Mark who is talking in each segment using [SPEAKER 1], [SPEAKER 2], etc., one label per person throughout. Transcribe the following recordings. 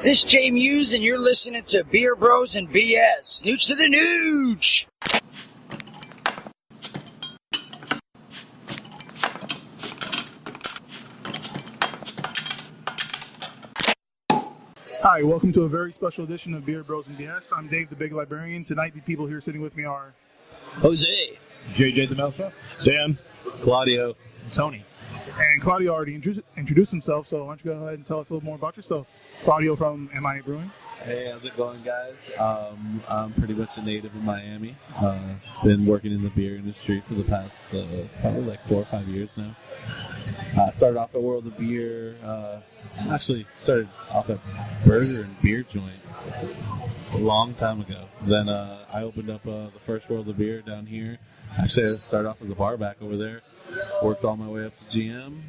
[SPEAKER 1] This is Jay Muse, and you're listening to Beer Bros and BS. Snooch to the nooch!
[SPEAKER 2] Hi, welcome to a very special edition of Beer Bros and BS. I'm Dave, the Big Librarian. Tonight, the people here sitting with me are
[SPEAKER 3] Jose,
[SPEAKER 4] JJ DeMelsa,
[SPEAKER 5] Dan,
[SPEAKER 4] Claudio,
[SPEAKER 5] Tony.
[SPEAKER 2] And Claudio already introduced himself, so why don't you go ahead and tell us a little more about yourself. Claudio from MIA Brewing.
[SPEAKER 6] Hey, how's it going, guys? I'm pretty much a native of Miami. Been working in the beer industry for the past probably like 4 or 5 years now. Started off at World of Beer. Actually, started off at Burger and Beer Joint a long time ago. Then I opened up the first World of Beer down here. Actually, I started off as a bar back over there. Worked all my way up to GM.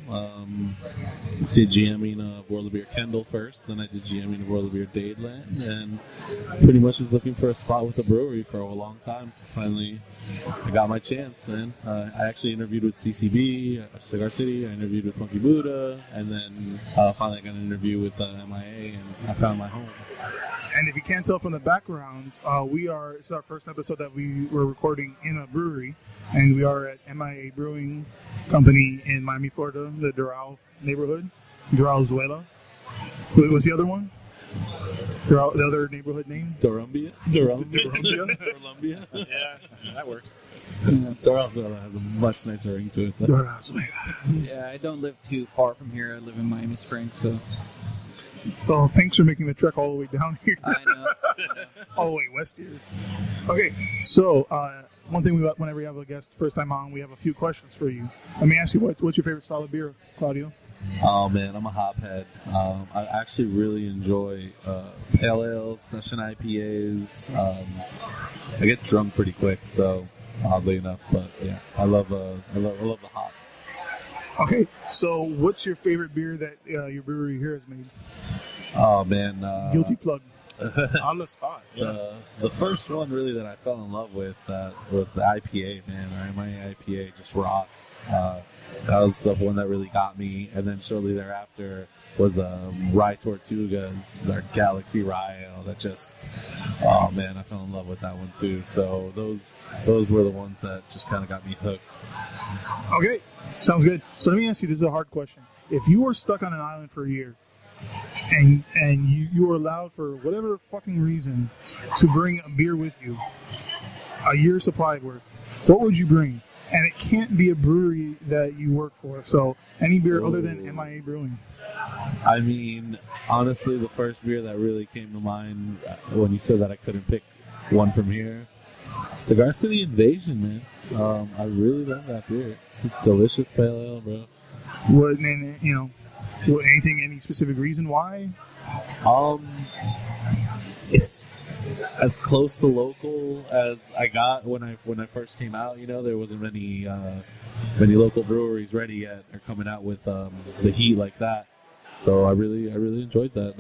[SPEAKER 6] Did GMing of World of Beer Kendall first. Then I did GMing of World of Beer Dadeland. And pretty much was looking for a spot with a brewery for a long time. Finally, I got my chance, man. I actually interviewed with CCB, Cigar City. I interviewed with Funky Buddha. And then finally I got an interview with MIA, and I found my home.
[SPEAKER 2] And if you can't tell from the background, it's our first episode that we were recording in a brewery. And we are at MIA Brewing Company in Miami, Florida, the Doral neighborhood. Doralzuela. What's the other one? The other neighborhood name?
[SPEAKER 6] Dorumbia?
[SPEAKER 2] Dorumbia?
[SPEAKER 5] Yeah, that works.
[SPEAKER 6] Doralzuela has a much nicer ring to it.
[SPEAKER 2] Doralzuela.
[SPEAKER 3] Yeah, I don't live too far from here. I live in Miami Springs,
[SPEAKER 2] So thanks for making the trek all the way down here.
[SPEAKER 3] I know.
[SPEAKER 2] All the way west here. Okay, so one thing whenever we have a guest first time on, we have a few questions for you. Let me ask you, what's your favorite style of beer, Claudio?
[SPEAKER 6] Oh man, I'm a hophead. I actually really enjoy pale ales, session IPAs. I get drunk pretty quick, so oddly enough, but yeah, I love the hop.
[SPEAKER 2] Okay, so what's your favorite beer that your brewery here has made?
[SPEAKER 6] Oh man,
[SPEAKER 2] Guilty plug.
[SPEAKER 5] On the spot. Yeah.
[SPEAKER 6] The first one really that I fell in love with was the IPA, man. My IPA just rocks. That was the one that really got me. And then shortly thereafter was Rye Tortugas, our Galaxy Rye Ale. That just, oh man, I fell in love with that one too. So those were the ones that just kind of got me hooked.
[SPEAKER 2] Okay, sounds good. So let me ask you, this is a hard question. If you were stuck on an island for a year, and you were allowed for whatever fucking reason to bring a beer with you, a year's supply worth, what would you bring? And it can't be a brewery that you work for, so any beer other than MIA Brewing.
[SPEAKER 6] I mean, honestly, the first beer that really came to mind when you said that I couldn't pick one from here, Cigar City Invasion, man. I really love that beer. It's a delicious pale ale, bro.
[SPEAKER 2] Any specific reason why?
[SPEAKER 6] It's as close to local as I got when I first came out. You know, there wasn't many local breweries ready yet or coming out with the heat like that. So I really enjoyed that.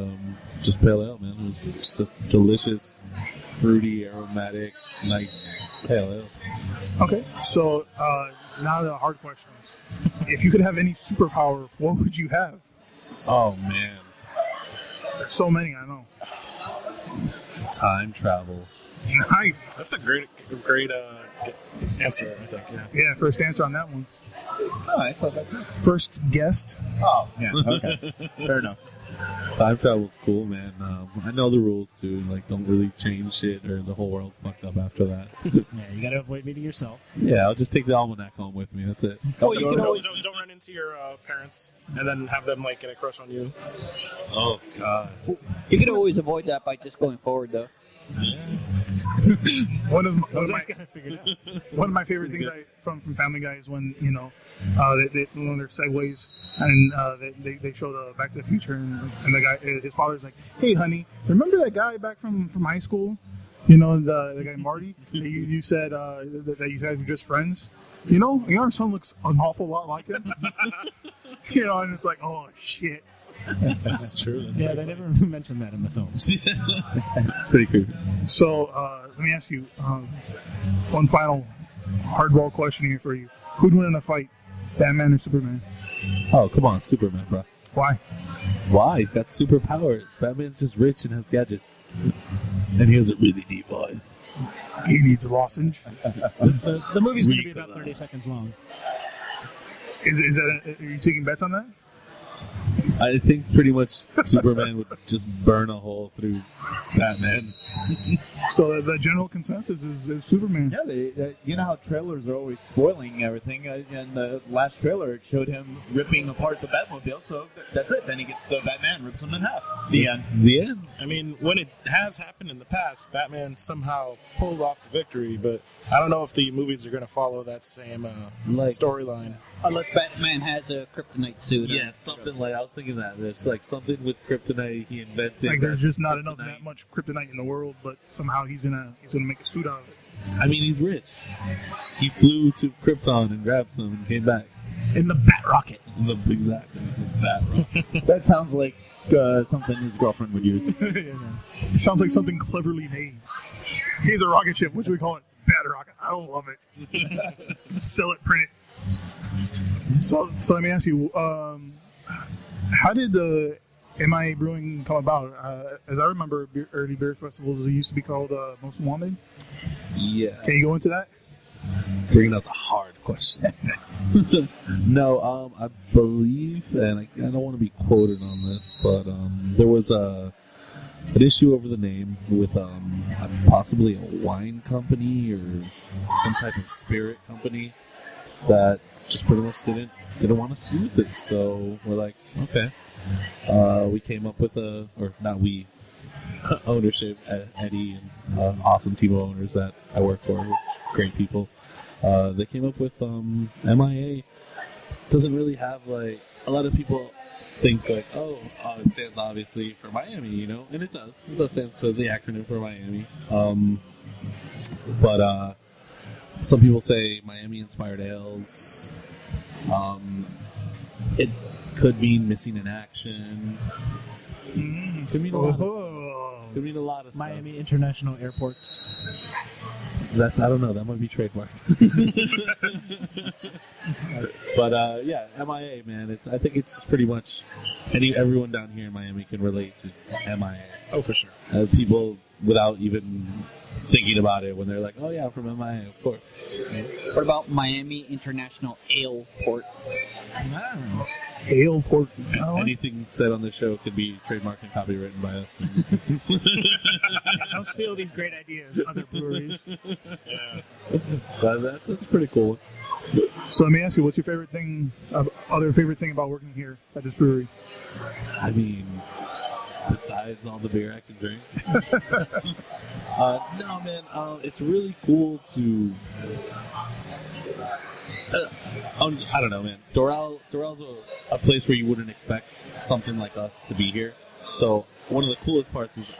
[SPEAKER 6] Just pale ale, man. It was just a delicious, fruity, aromatic, nice pale ale.
[SPEAKER 2] Okay, so now the hard questions. If you could have any superpower, what would you have?
[SPEAKER 6] Oh man,
[SPEAKER 2] there's so many, I know.
[SPEAKER 6] Time travel.
[SPEAKER 2] Nice.
[SPEAKER 5] That's a great answer, I think.
[SPEAKER 2] Yeah, first answer on that one.
[SPEAKER 4] Oh, I saw that too.
[SPEAKER 2] First guest.
[SPEAKER 4] Oh, yeah, okay. Fair enough.
[SPEAKER 6] Time travel's cool, man. I know the rules too. Like, don't really change shit, or the whole world's fucked up after that.
[SPEAKER 4] Yeah, you gotta avoid meeting yourself.
[SPEAKER 6] Yeah, I'll just take the almanac home with me. That's it.
[SPEAKER 5] Oh, you can always don't run into your parents and then have them like get a crush on you.
[SPEAKER 6] Oh god.
[SPEAKER 3] You can always avoid that by just going forward, though.
[SPEAKER 2] One of my favorite things from Family Guy is when when they're segues and they show the Back to the Future and the guy, his father's like, "Hey honey, remember that guy back from high school? You know, the guy Marty? You said that you guys were just friends. Your son looks an awful lot like him." And it's like, oh shit.
[SPEAKER 5] That's true.
[SPEAKER 4] They never mentioned that in the films.
[SPEAKER 6] It's pretty creepy.
[SPEAKER 2] So let me ask you one final hardball question here for you. Who'd win in a fight, Batman or Superman?
[SPEAKER 6] Oh, come on, Superman, bro.
[SPEAKER 2] Why?
[SPEAKER 6] Why? He's got superpowers. Batman's just rich and has gadgets. And he has a really deep voice.
[SPEAKER 2] He needs a lozenge.
[SPEAKER 4] The movie's going to be about 30 seconds long.
[SPEAKER 2] Is that? Are you taking bets on that?
[SPEAKER 6] I think pretty much Superman would just burn a hole through Batman.
[SPEAKER 2] So the general consensus is Superman.
[SPEAKER 7] Yeah, you know how trailers are always spoiling everything. In the last trailer, it showed him ripping apart the Batmobile, so that's it. Then he gets the Batman, rips him in half. The end.
[SPEAKER 6] The end.
[SPEAKER 5] I mean, when it has happened in the past, Batman somehow pulled off the victory, but I don't know if the movies are going to follow that same storyline.
[SPEAKER 3] Unless Batman has a kryptonite suit.
[SPEAKER 6] Yeah, something like, I was thinking that. There's like something with kryptonite he invented.
[SPEAKER 2] Like there's just not
[SPEAKER 6] kryptonite.
[SPEAKER 2] that much kryptonite in the world, but somehow he's gonna make a suit out of it.
[SPEAKER 6] I mean, he's rich. He flew to Krypton and grabbed some and came back.
[SPEAKER 2] In the Bat Rocket.
[SPEAKER 6] Exactly. That.
[SPEAKER 7] That sounds like something his girlfriend would use.
[SPEAKER 2] It sounds like something cleverly named. He's a rocket ship. What should we call it? Bat Rocket. I don't love it. Sell it, print it. So let me ask you, how did the MIA Brewing come about? As I remember, early beer festivals used to be called Most Wanted.
[SPEAKER 6] Yeah.
[SPEAKER 2] Can you go into that?
[SPEAKER 6] Bringing out the hard questions. No, I believe, and I don't want to be quoted on this, but there was an issue over the name with possibly a wine company or some type of spirit company that just pretty much didn't want us to use it. So we're like, okay. We came up with ownership, Eddie and awesome team of owners that I work for, great people. They came up with MIA. It doesn't really have like, a lot of people think like, it stands obviously for Miami, you know, and it does. It does stand for the acronym for Miami. But some people say Miami-inspired ales. It could mean missing in action. Could mean a lot of, could mean a lot of stuff.
[SPEAKER 4] Miami International Airports.
[SPEAKER 6] I don't know. That might be trademarked. But yeah, MIA, man. I think it's just pretty much everyone down here in Miami can relate to MIA.
[SPEAKER 5] Oh, for sure.
[SPEAKER 6] People without even thinking about it when they're like, "Oh yeah, I'm from MIA, of course."
[SPEAKER 3] What about Miami International Ale Port?
[SPEAKER 4] Wow.
[SPEAKER 2] Ale Port.
[SPEAKER 6] Anything said on the show could be trademarked and copywritten by us.
[SPEAKER 4] Don't steal these great ideas, other breweries.
[SPEAKER 5] Yeah.
[SPEAKER 6] But that's pretty cool.
[SPEAKER 2] So let me ask you, what's your favorite thing about working here at this brewery?
[SPEAKER 6] I mean, besides all the beer I can drink. No, man, it's really cool to. I don't know, man. Doral's a place where you wouldn't expect something like us to be here. So one of the coolest parts is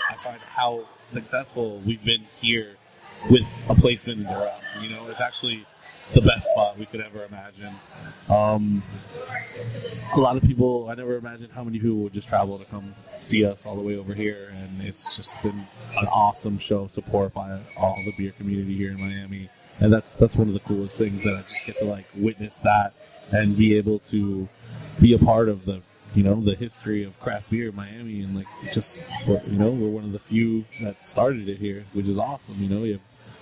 [SPEAKER 6] I find how successful we've been here with a placement in Doral. You know, it's actually the best spot we could ever imagine. A lot of people, I never imagined how many people would just travel to come see us all the way over here, and it's just been an awesome show of support by all the beer community here in Miami. And that's one of the coolest things, that I just get to like witness that and be able to be a part of the history of craft beer in Miami, and like we're one of the few that started it here, which is awesome. You know, we have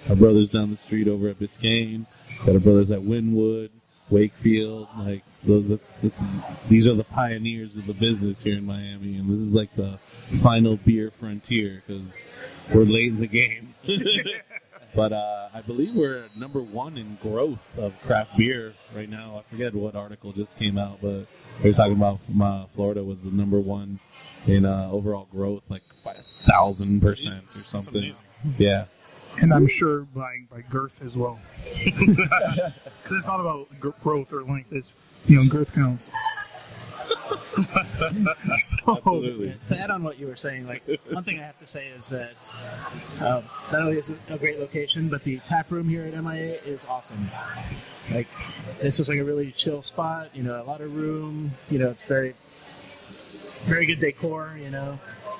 [SPEAKER 6] our brothers down the street over at Biscayne, got our brothers at Wynwood, Wakefield. Like these are the pioneers of the business here in Miami, and this is like the final beer frontier because we're late in the game. But I believe we're number one in growth of craft beer right now. I forget what article just came out, but they were talking about Florida was the number one in overall growth, like by 1,000% or something. Yeah.
[SPEAKER 2] And I'm sure by girth as well. Because it's not about growth or length. It's, girth counts.
[SPEAKER 6] Absolutely.
[SPEAKER 4] To add on what you were saying, like one thing I have to say is that not only is it a great location, but the tap room here at MIA is awesome. Like it's just like a really chill spot. A lot of room. It's very, very good decor.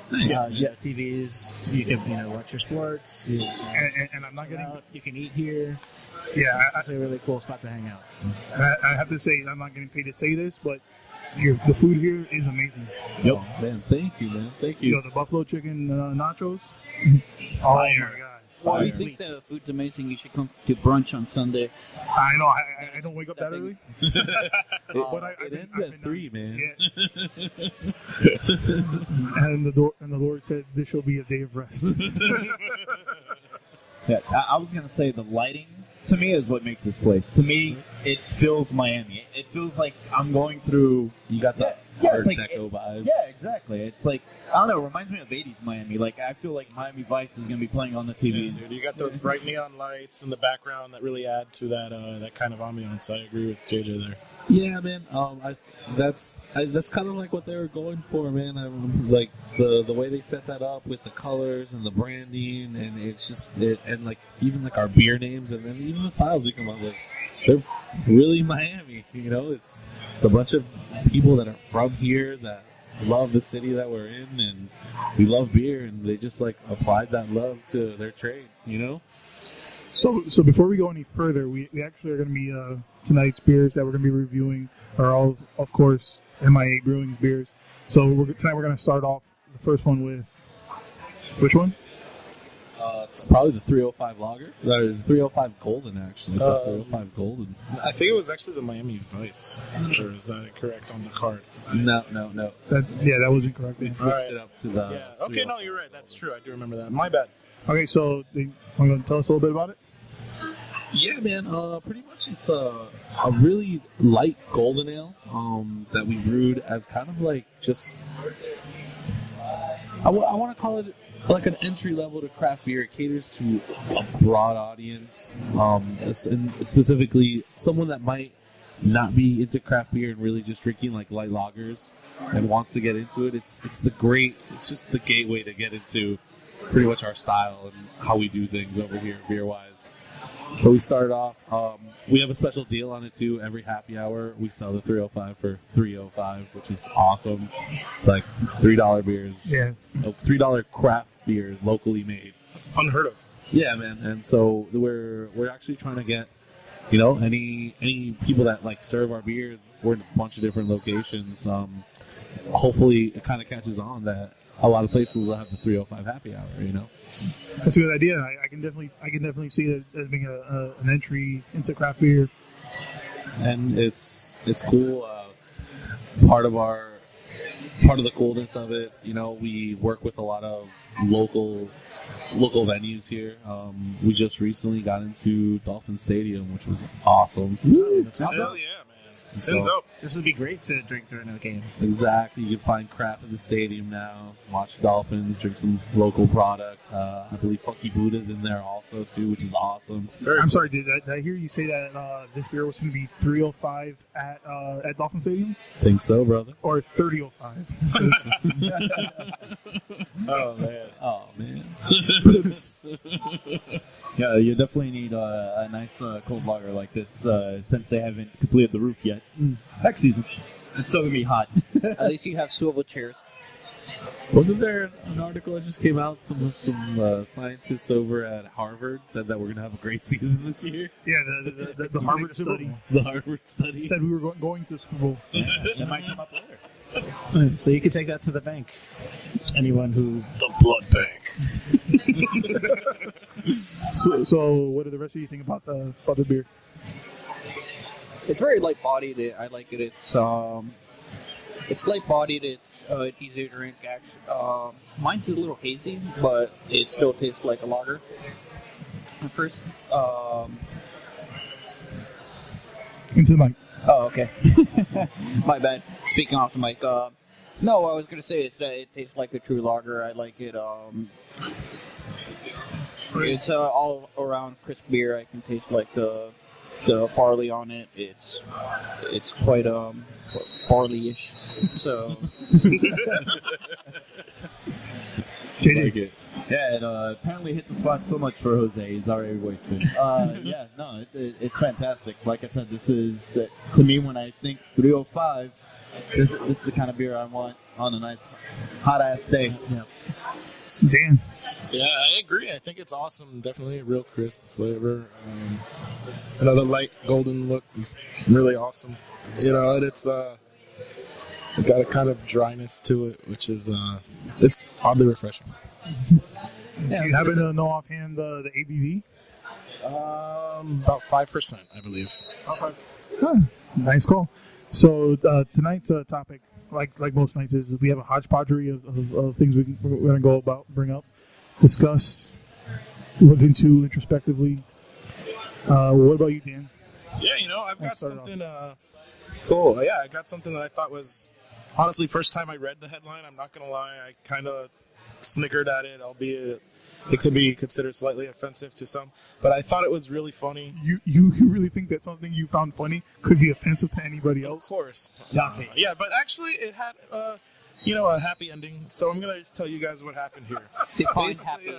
[SPEAKER 6] Nice,
[SPEAKER 4] yeah, TVs. You can watch your sports.
[SPEAKER 2] And I'm not getting.
[SPEAKER 4] You can eat here.
[SPEAKER 2] Yeah,
[SPEAKER 4] it's just a really cool spot to hang out.
[SPEAKER 2] I have to say, I'm not getting paid to say this, but The food here is amazing.
[SPEAKER 6] Yep. Oh, man, thank you, man. Thank you.
[SPEAKER 2] The buffalo chicken nachos. Oh
[SPEAKER 7] Fire.
[SPEAKER 2] my god.
[SPEAKER 3] Well, you think the food's amazing, you should come to brunch on Sunday.
[SPEAKER 2] I know. I don't wake up that early. But
[SPEAKER 6] It ends at 3, man.
[SPEAKER 2] Yeah. and the Lord said, "This shall be a day of rest."
[SPEAKER 7] Yeah, I was gonna say the lighting to me is what makes this place. To me, it feels Miami. It feels like I'm going through.
[SPEAKER 6] You got the
[SPEAKER 7] Yeah,
[SPEAKER 6] Art
[SPEAKER 7] it's like
[SPEAKER 6] Deco vibe.
[SPEAKER 7] Yeah, exactly. It's like I don't know. It reminds me of '80s Miami. Like I feel like Miami Vice is gonna be playing on the TV.
[SPEAKER 5] Yeah, dude, you got those bright neon lights in the background that really add to that kind of ambiance. I agree with JJ there.
[SPEAKER 6] Yeah, man. That's kind of like what they were going for, man. Like the way they set that up with the colors and the branding, and it's just and like even like our beer names, and then even the styles we come up with. They're really Miami, you know. It's a bunch of people that are from here that love the city that we're in, and we love beer, and they just like applied that love to their trade, you know.
[SPEAKER 2] So before we go any further, we actually are going to be tonight's beers that we're going to be reviewing are all, of course, MIA Brewing's beers. So tonight we're going to start off the first one with which one?
[SPEAKER 6] It's probably the 305 Lager. The 305 Golden, actually. It's a 305 Golden.
[SPEAKER 5] I think it was actually the Miami Vice. Or is that correct on the card?
[SPEAKER 6] No.
[SPEAKER 2] That was incorrect.
[SPEAKER 6] We switched it up to the.
[SPEAKER 5] Yeah. Okay, no, you're right. That's true. I do remember that. My bad.
[SPEAKER 2] Okay, so you want to tell us a little bit about it?
[SPEAKER 6] Yeah, man. Pretty much it's a really light golden ale that we brewed as kind of like just. I want to call it like an entry level to craft beer. It caters to a broad audience, and specifically someone that might not be into craft beer and really just drinking like light lagers and wants to get into it. It's just the gateway to get into pretty much our style and how we do things over here beer wise. So we started off. We have a special deal on it too. Every happy hour, we sell the 305 for $3.05, which is awesome. It's like $3 beers.
[SPEAKER 2] Yeah.
[SPEAKER 6] $3 craft beer, locally made.
[SPEAKER 5] That's unheard of.
[SPEAKER 6] Yeah, man. And so we're actually trying to get, you know, any people that like serve our beer. We're in a bunch of different locations. Hopefully, it kind of catches on that a lot of places will have the 305 happy hour. You know.
[SPEAKER 2] That's a good idea. I can definitely see it as being an entry into craft beer.
[SPEAKER 6] And it's cool. Part of the coolness of it, you know, we work with a lot of local venues here. We just recently got into Dolphin Stadium, which was awesome.
[SPEAKER 5] Hell yeah, man. Sends up.
[SPEAKER 4] This would be great to drink during a game.
[SPEAKER 6] Exactly. You can find craft at the stadium now. Watch Dolphins, drink some local product. I believe Funky Buddha's in there also too, which is awesome.
[SPEAKER 2] I'm sorry, did I hear you say that this beer was going to be 305 at Dolphin Stadium?
[SPEAKER 6] Think so, brother.
[SPEAKER 2] Or 3005?
[SPEAKER 6] Oh man.
[SPEAKER 7] Yeah, you definitely need a nice cold lager like this since they haven't completed the roof yet. Next season, it's still gonna be hot.
[SPEAKER 3] At least you have swivel chairs.
[SPEAKER 6] Wasn't there an article that just came out? Some scientists over at Harvard said that we're gonna have a great season this year.
[SPEAKER 2] Yeah, the Harvard study.
[SPEAKER 6] The Harvard study
[SPEAKER 2] Said we were going to the Super Bowl.
[SPEAKER 7] That might come up later.
[SPEAKER 4] So you could take that to the bank. Anyone who
[SPEAKER 5] The blood bank.
[SPEAKER 2] So what do the rest of you think about the beer?
[SPEAKER 3] It's very light bodied. I like it. It's light bodied. It's easy to drink. Actually, mine's a little hazy, but it still tastes like a lager. At first,
[SPEAKER 2] Into the mic.
[SPEAKER 3] oh okay, my bad. Speaking off the mic. No, what I was gonna say is that it tastes like a true lager. I like it. It's all around crisp beer. I can taste like the barley on it. It's quite barley-ish. So
[SPEAKER 2] JJ.
[SPEAKER 6] like it.
[SPEAKER 7] Yeah, it apparently hit the spot so much for Jose. He's already wasted. Yeah, no, it's fantastic. Like I said, this is to me when I think 305. This is the kind of beer I want on a nice hot ass day.
[SPEAKER 4] yeah.
[SPEAKER 2] Dan.
[SPEAKER 5] Yeah, I agree. I think it's awesome. Definitely a real crisp flavor. Another light golden look is really awesome. You know, and it's got a kind of dryness to it, which is it's oddly refreshing.
[SPEAKER 2] Do you happen to know offhand the ABV?
[SPEAKER 5] About 5%, I believe.
[SPEAKER 2] Huh, nice call. So tonight's topic, like most nights, is we have a hodgepodgery of things we're going to bring up, discuss, look into introspectively. What about you, Dan?
[SPEAKER 5] Yeah, I've got something cool. Yeah, I got something that I thought was, honestly, first time I read the headline, I'm not going to lie, I kind of snickered at it, albeit it could be considered slightly offensive to some. But I thought it was really funny.
[SPEAKER 2] You really think that something you found funny could be offensive to anybody else?
[SPEAKER 5] Of course. Yeah, but actually it had, a happy ending. So I'm going to tell you guys what happened here.
[SPEAKER 3] Define happy.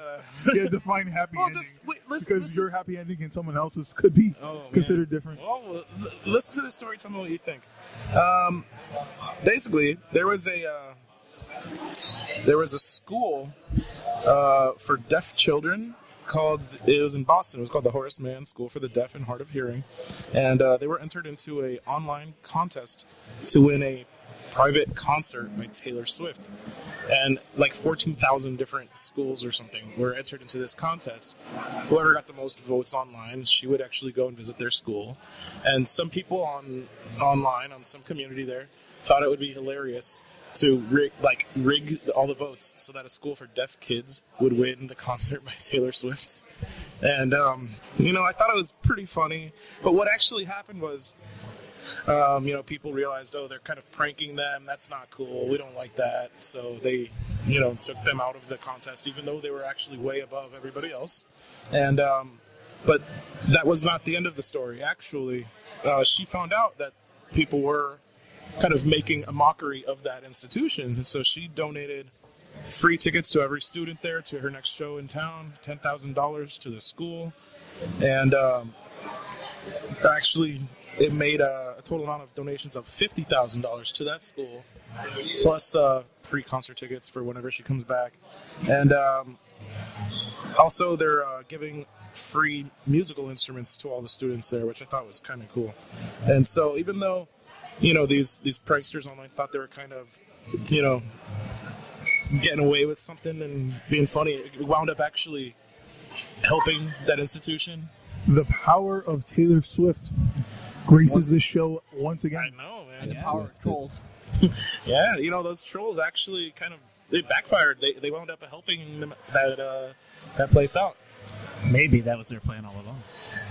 [SPEAKER 2] Define happy ending.
[SPEAKER 5] Just listen.
[SPEAKER 2] Your happy ending and someone else's could be considered different.
[SPEAKER 5] Well, listen to the story. Tell me what you think. Basically, there was a school for deaf children it was in Boston. It was called the Horace Mann School for the Deaf and Hard of Hearing, and they were entered into an online contest to win a private concert by Taylor Swift. And like 14,000 different schools or something were entered into this contest. Whoever got the most votes online, she would actually go and visit their school. And some people online on some community there thought it would be hilarious to rig all the votes so that a school for deaf kids would win the concert by Taylor Swift. And, I thought it was pretty funny. But what actually happened was, people realized, they're kind of pranking them. That's not cool. We don't like that. So they, took them out of the contest, even though they were actually way above everybody else. And, but that was not the end of the story. Actually, she found out that people were kind of making a mockery of that institution. So she donated free tickets to every student there to her next show in town, $10,000 to the school. And actually, it made a total amount of donations of $50,000 to that school, plus free concert tickets for whenever she comes back. And also, they're giving free musical instruments to all the students there, which I thought was kind of cool. And so even though these pranksters online thought they were kind of, getting away with something and being funny, it wound up actually helping that institution.
[SPEAKER 2] The power of Taylor Swift graces this show once again.
[SPEAKER 5] I know, man.
[SPEAKER 3] And the power of trolls.
[SPEAKER 5] Yeah, those trolls actually they backfired. They wound up helping them that place out.
[SPEAKER 4] Maybe that was their plan all along.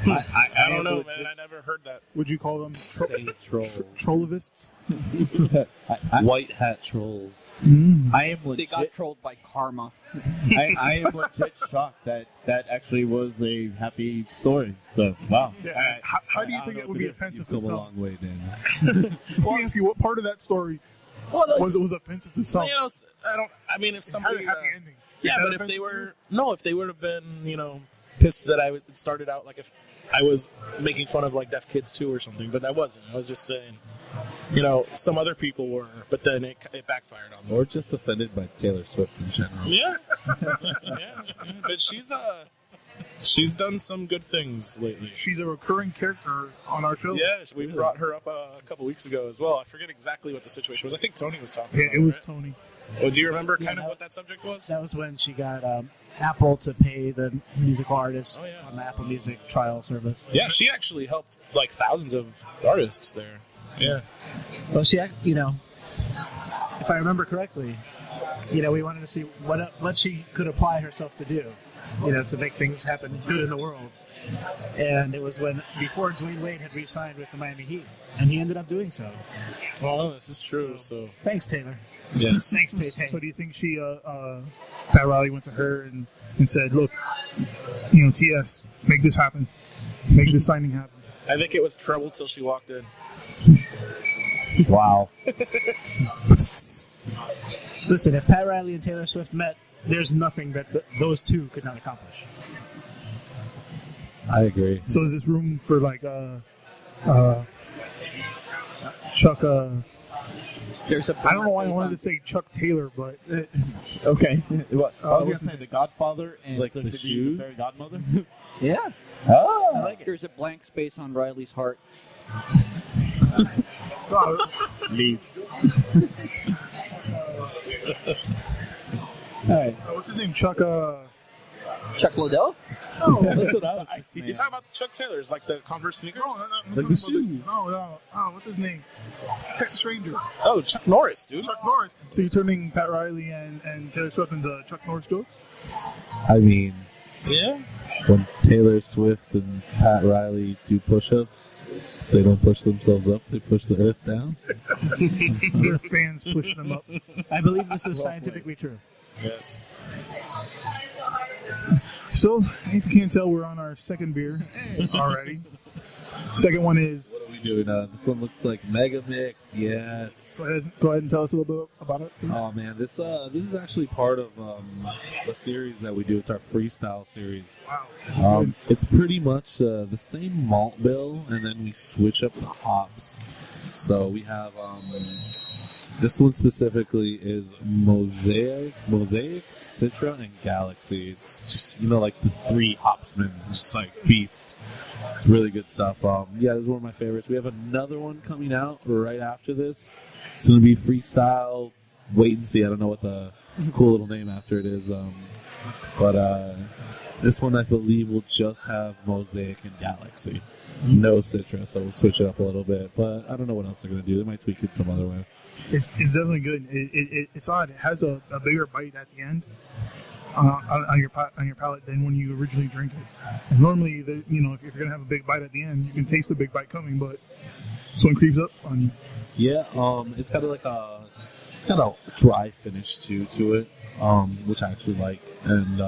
[SPEAKER 5] I don't know, man. I never heard that.
[SPEAKER 2] Would you call them
[SPEAKER 6] trolls?
[SPEAKER 2] Trollivists?
[SPEAKER 6] White hat trolls.
[SPEAKER 2] Mm.
[SPEAKER 7] I am
[SPEAKER 3] They
[SPEAKER 7] legit.
[SPEAKER 3] got trolled by karma.
[SPEAKER 7] I am legit shocked that actually was a happy story. So wow.
[SPEAKER 2] Yeah. How do you think it would be offensive to
[SPEAKER 6] You've come a
[SPEAKER 2] some?
[SPEAKER 6] long way, Dan.
[SPEAKER 2] Let me ask you, what part of that story was offensive to some?
[SPEAKER 5] If somebody
[SPEAKER 2] Had a happy ending.
[SPEAKER 5] yeah,
[SPEAKER 2] Is that
[SPEAKER 5] but if they would have been, pissed that it started out like if I was making fun of like deaf kids too or something, but I wasn't. I was just saying, some other people were, but then it backfired on them.
[SPEAKER 6] Or just offended by Taylor Swift in general.
[SPEAKER 5] Yeah, yeah. But she's done some good things lately.
[SPEAKER 2] She's a recurring character on our show.
[SPEAKER 5] Yeah, we brought her up a couple weeks ago as well. I forget exactly what the situation was. I think Tony was talking.
[SPEAKER 2] Yeah,
[SPEAKER 5] about
[SPEAKER 2] it was
[SPEAKER 5] right?
[SPEAKER 2] Tony.
[SPEAKER 5] Well, do you remember
[SPEAKER 4] Yeah,
[SPEAKER 5] kind of what that subject was?
[SPEAKER 4] That was when she got Apple to pay the musical artists on the Apple Music trial service.
[SPEAKER 5] Yeah, she actually helped like thousands of artists there. Yeah.
[SPEAKER 4] Well, she, if I remember correctly, we wanted to see what she could apply herself to do, to make things happen good in the world. And it was before Dwayne Wade had re-signed with the Miami Heat, and he ended up doing so.
[SPEAKER 5] Well, this is true. So
[SPEAKER 4] Thanks, Taylor.
[SPEAKER 5] yes.
[SPEAKER 4] Thanks, Tay-Tay.
[SPEAKER 2] So do you think she, Pat Riley went to her and said, look, TS, make this happen. Make this signing happen.
[SPEAKER 5] I think it was trouble till she walked in.
[SPEAKER 7] Wow.
[SPEAKER 4] Listen, if Pat Riley and Taylor Swift met, there's nothing that those two could not accomplish.
[SPEAKER 6] I agree.
[SPEAKER 2] So is this room for like Chuck?
[SPEAKER 3] There's a
[SPEAKER 2] I don't know why I wanted to say Chuck Taylor, but
[SPEAKER 7] Okay. What? I was gonna
[SPEAKER 2] what's
[SPEAKER 7] say the Godfather and
[SPEAKER 6] Like
[SPEAKER 7] so
[SPEAKER 6] the
[SPEAKER 7] should be
[SPEAKER 6] shoes?
[SPEAKER 7] the fairy godmother.
[SPEAKER 4] Yeah.
[SPEAKER 7] Oh.
[SPEAKER 4] I like it.
[SPEAKER 3] There's a blank space on Riley's heart.
[SPEAKER 2] uh,
[SPEAKER 7] Leave.
[SPEAKER 4] All right.
[SPEAKER 2] What's his name? Chuck.
[SPEAKER 3] Chuck Liddell?
[SPEAKER 2] No,
[SPEAKER 6] That's what I was thinking.
[SPEAKER 5] You're talking about Chuck Taylor's, like the Converse sneakers?
[SPEAKER 6] Like the shoes.
[SPEAKER 2] No. Oh, what's his name? Texas Ranger.
[SPEAKER 5] Oh, Chuck Norris, dude.
[SPEAKER 2] Chuck Norris. So you're turning Pat Riley and Taylor Swift into Chuck Norris jokes?
[SPEAKER 6] I mean,
[SPEAKER 5] Yeah.
[SPEAKER 6] when Taylor Swift and Pat Riley do push-ups, they don't push themselves up; they push the earth down.
[SPEAKER 2] Their fans push them up.
[SPEAKER 4] I believe this is scientifically true.
[SPEAKER 5] Yes.
[SPEAKER 2] So, if you can't tell, we're on our second beer already. Second one is.
[SPEAKER 6] What are we doing? This one looks like Mega Mix. Yes.
[SPEAKER 2] Go ahead and tell us a little bit about it, please.
[SPEAKER 6] Oh man, this is actually part of the series that we do. It's our freestyle series.
[SPEAKER 2] Wow.
[SPEAKER 6] It's pretty much the same malt bill, and then we switch up the hops. So we have this one specifically is Mosaic, Citra, and Galaxy. It's just like the three hopsmen, just like beast. It's really good stuff. Yeah, this is one of my favorites. We have another one coming out right after this. It's gonna be freestyle. Wait and see. I don't know what the cool little name after it is. But this one I believe will just have Mosaic and Galaxy. No Citra, so we'll switch it up a little bit. But I don't know what else they're gonna do. They might tweak it some other way.
[SPEAKER 2] It's definitely good. It's odd. It has a bigger bite at the end on your palate than when you originally drink it. And normally, if you're gonna have a big bite at the end, you can taste the big bite coming, but this one creeps up on you.
[SPEAKER 6] Yeah, it's got a dry finish to it, which I actually like. And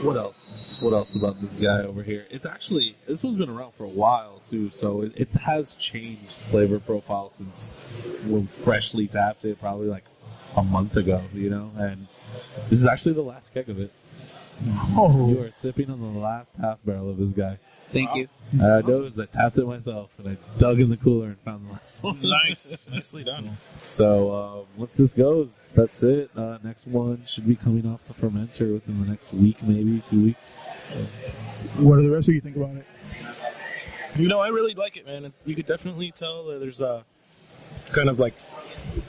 [SPEAKER 6] what else? What else about this guy over here? It's actually, this one's been around for a while too, so it has changed flavor profile since when freshly tapped it, probably like a month ago, and this is actually the last keg of it.
[SPEAKER 2] Oh,
[SPEAKER 6] You are sipping on the last half barrel of this guy.
[SPEAKER 3] Thank you.
[SPEAKER 6] I noticed I tapped it myself, and I dug in the cooler and found the last one.
[SPEAKER 5] Nice. Nicely done.
[SPEAKER 6] So once this goes, that's it. Next one should be coming off the fermenter within the next week, maybe 2 weeks.
[SPEAKER 2] what do the rest of you think about it?
[SPEAKER 5] I really like it, man. You could definitely tell that there's a kind of like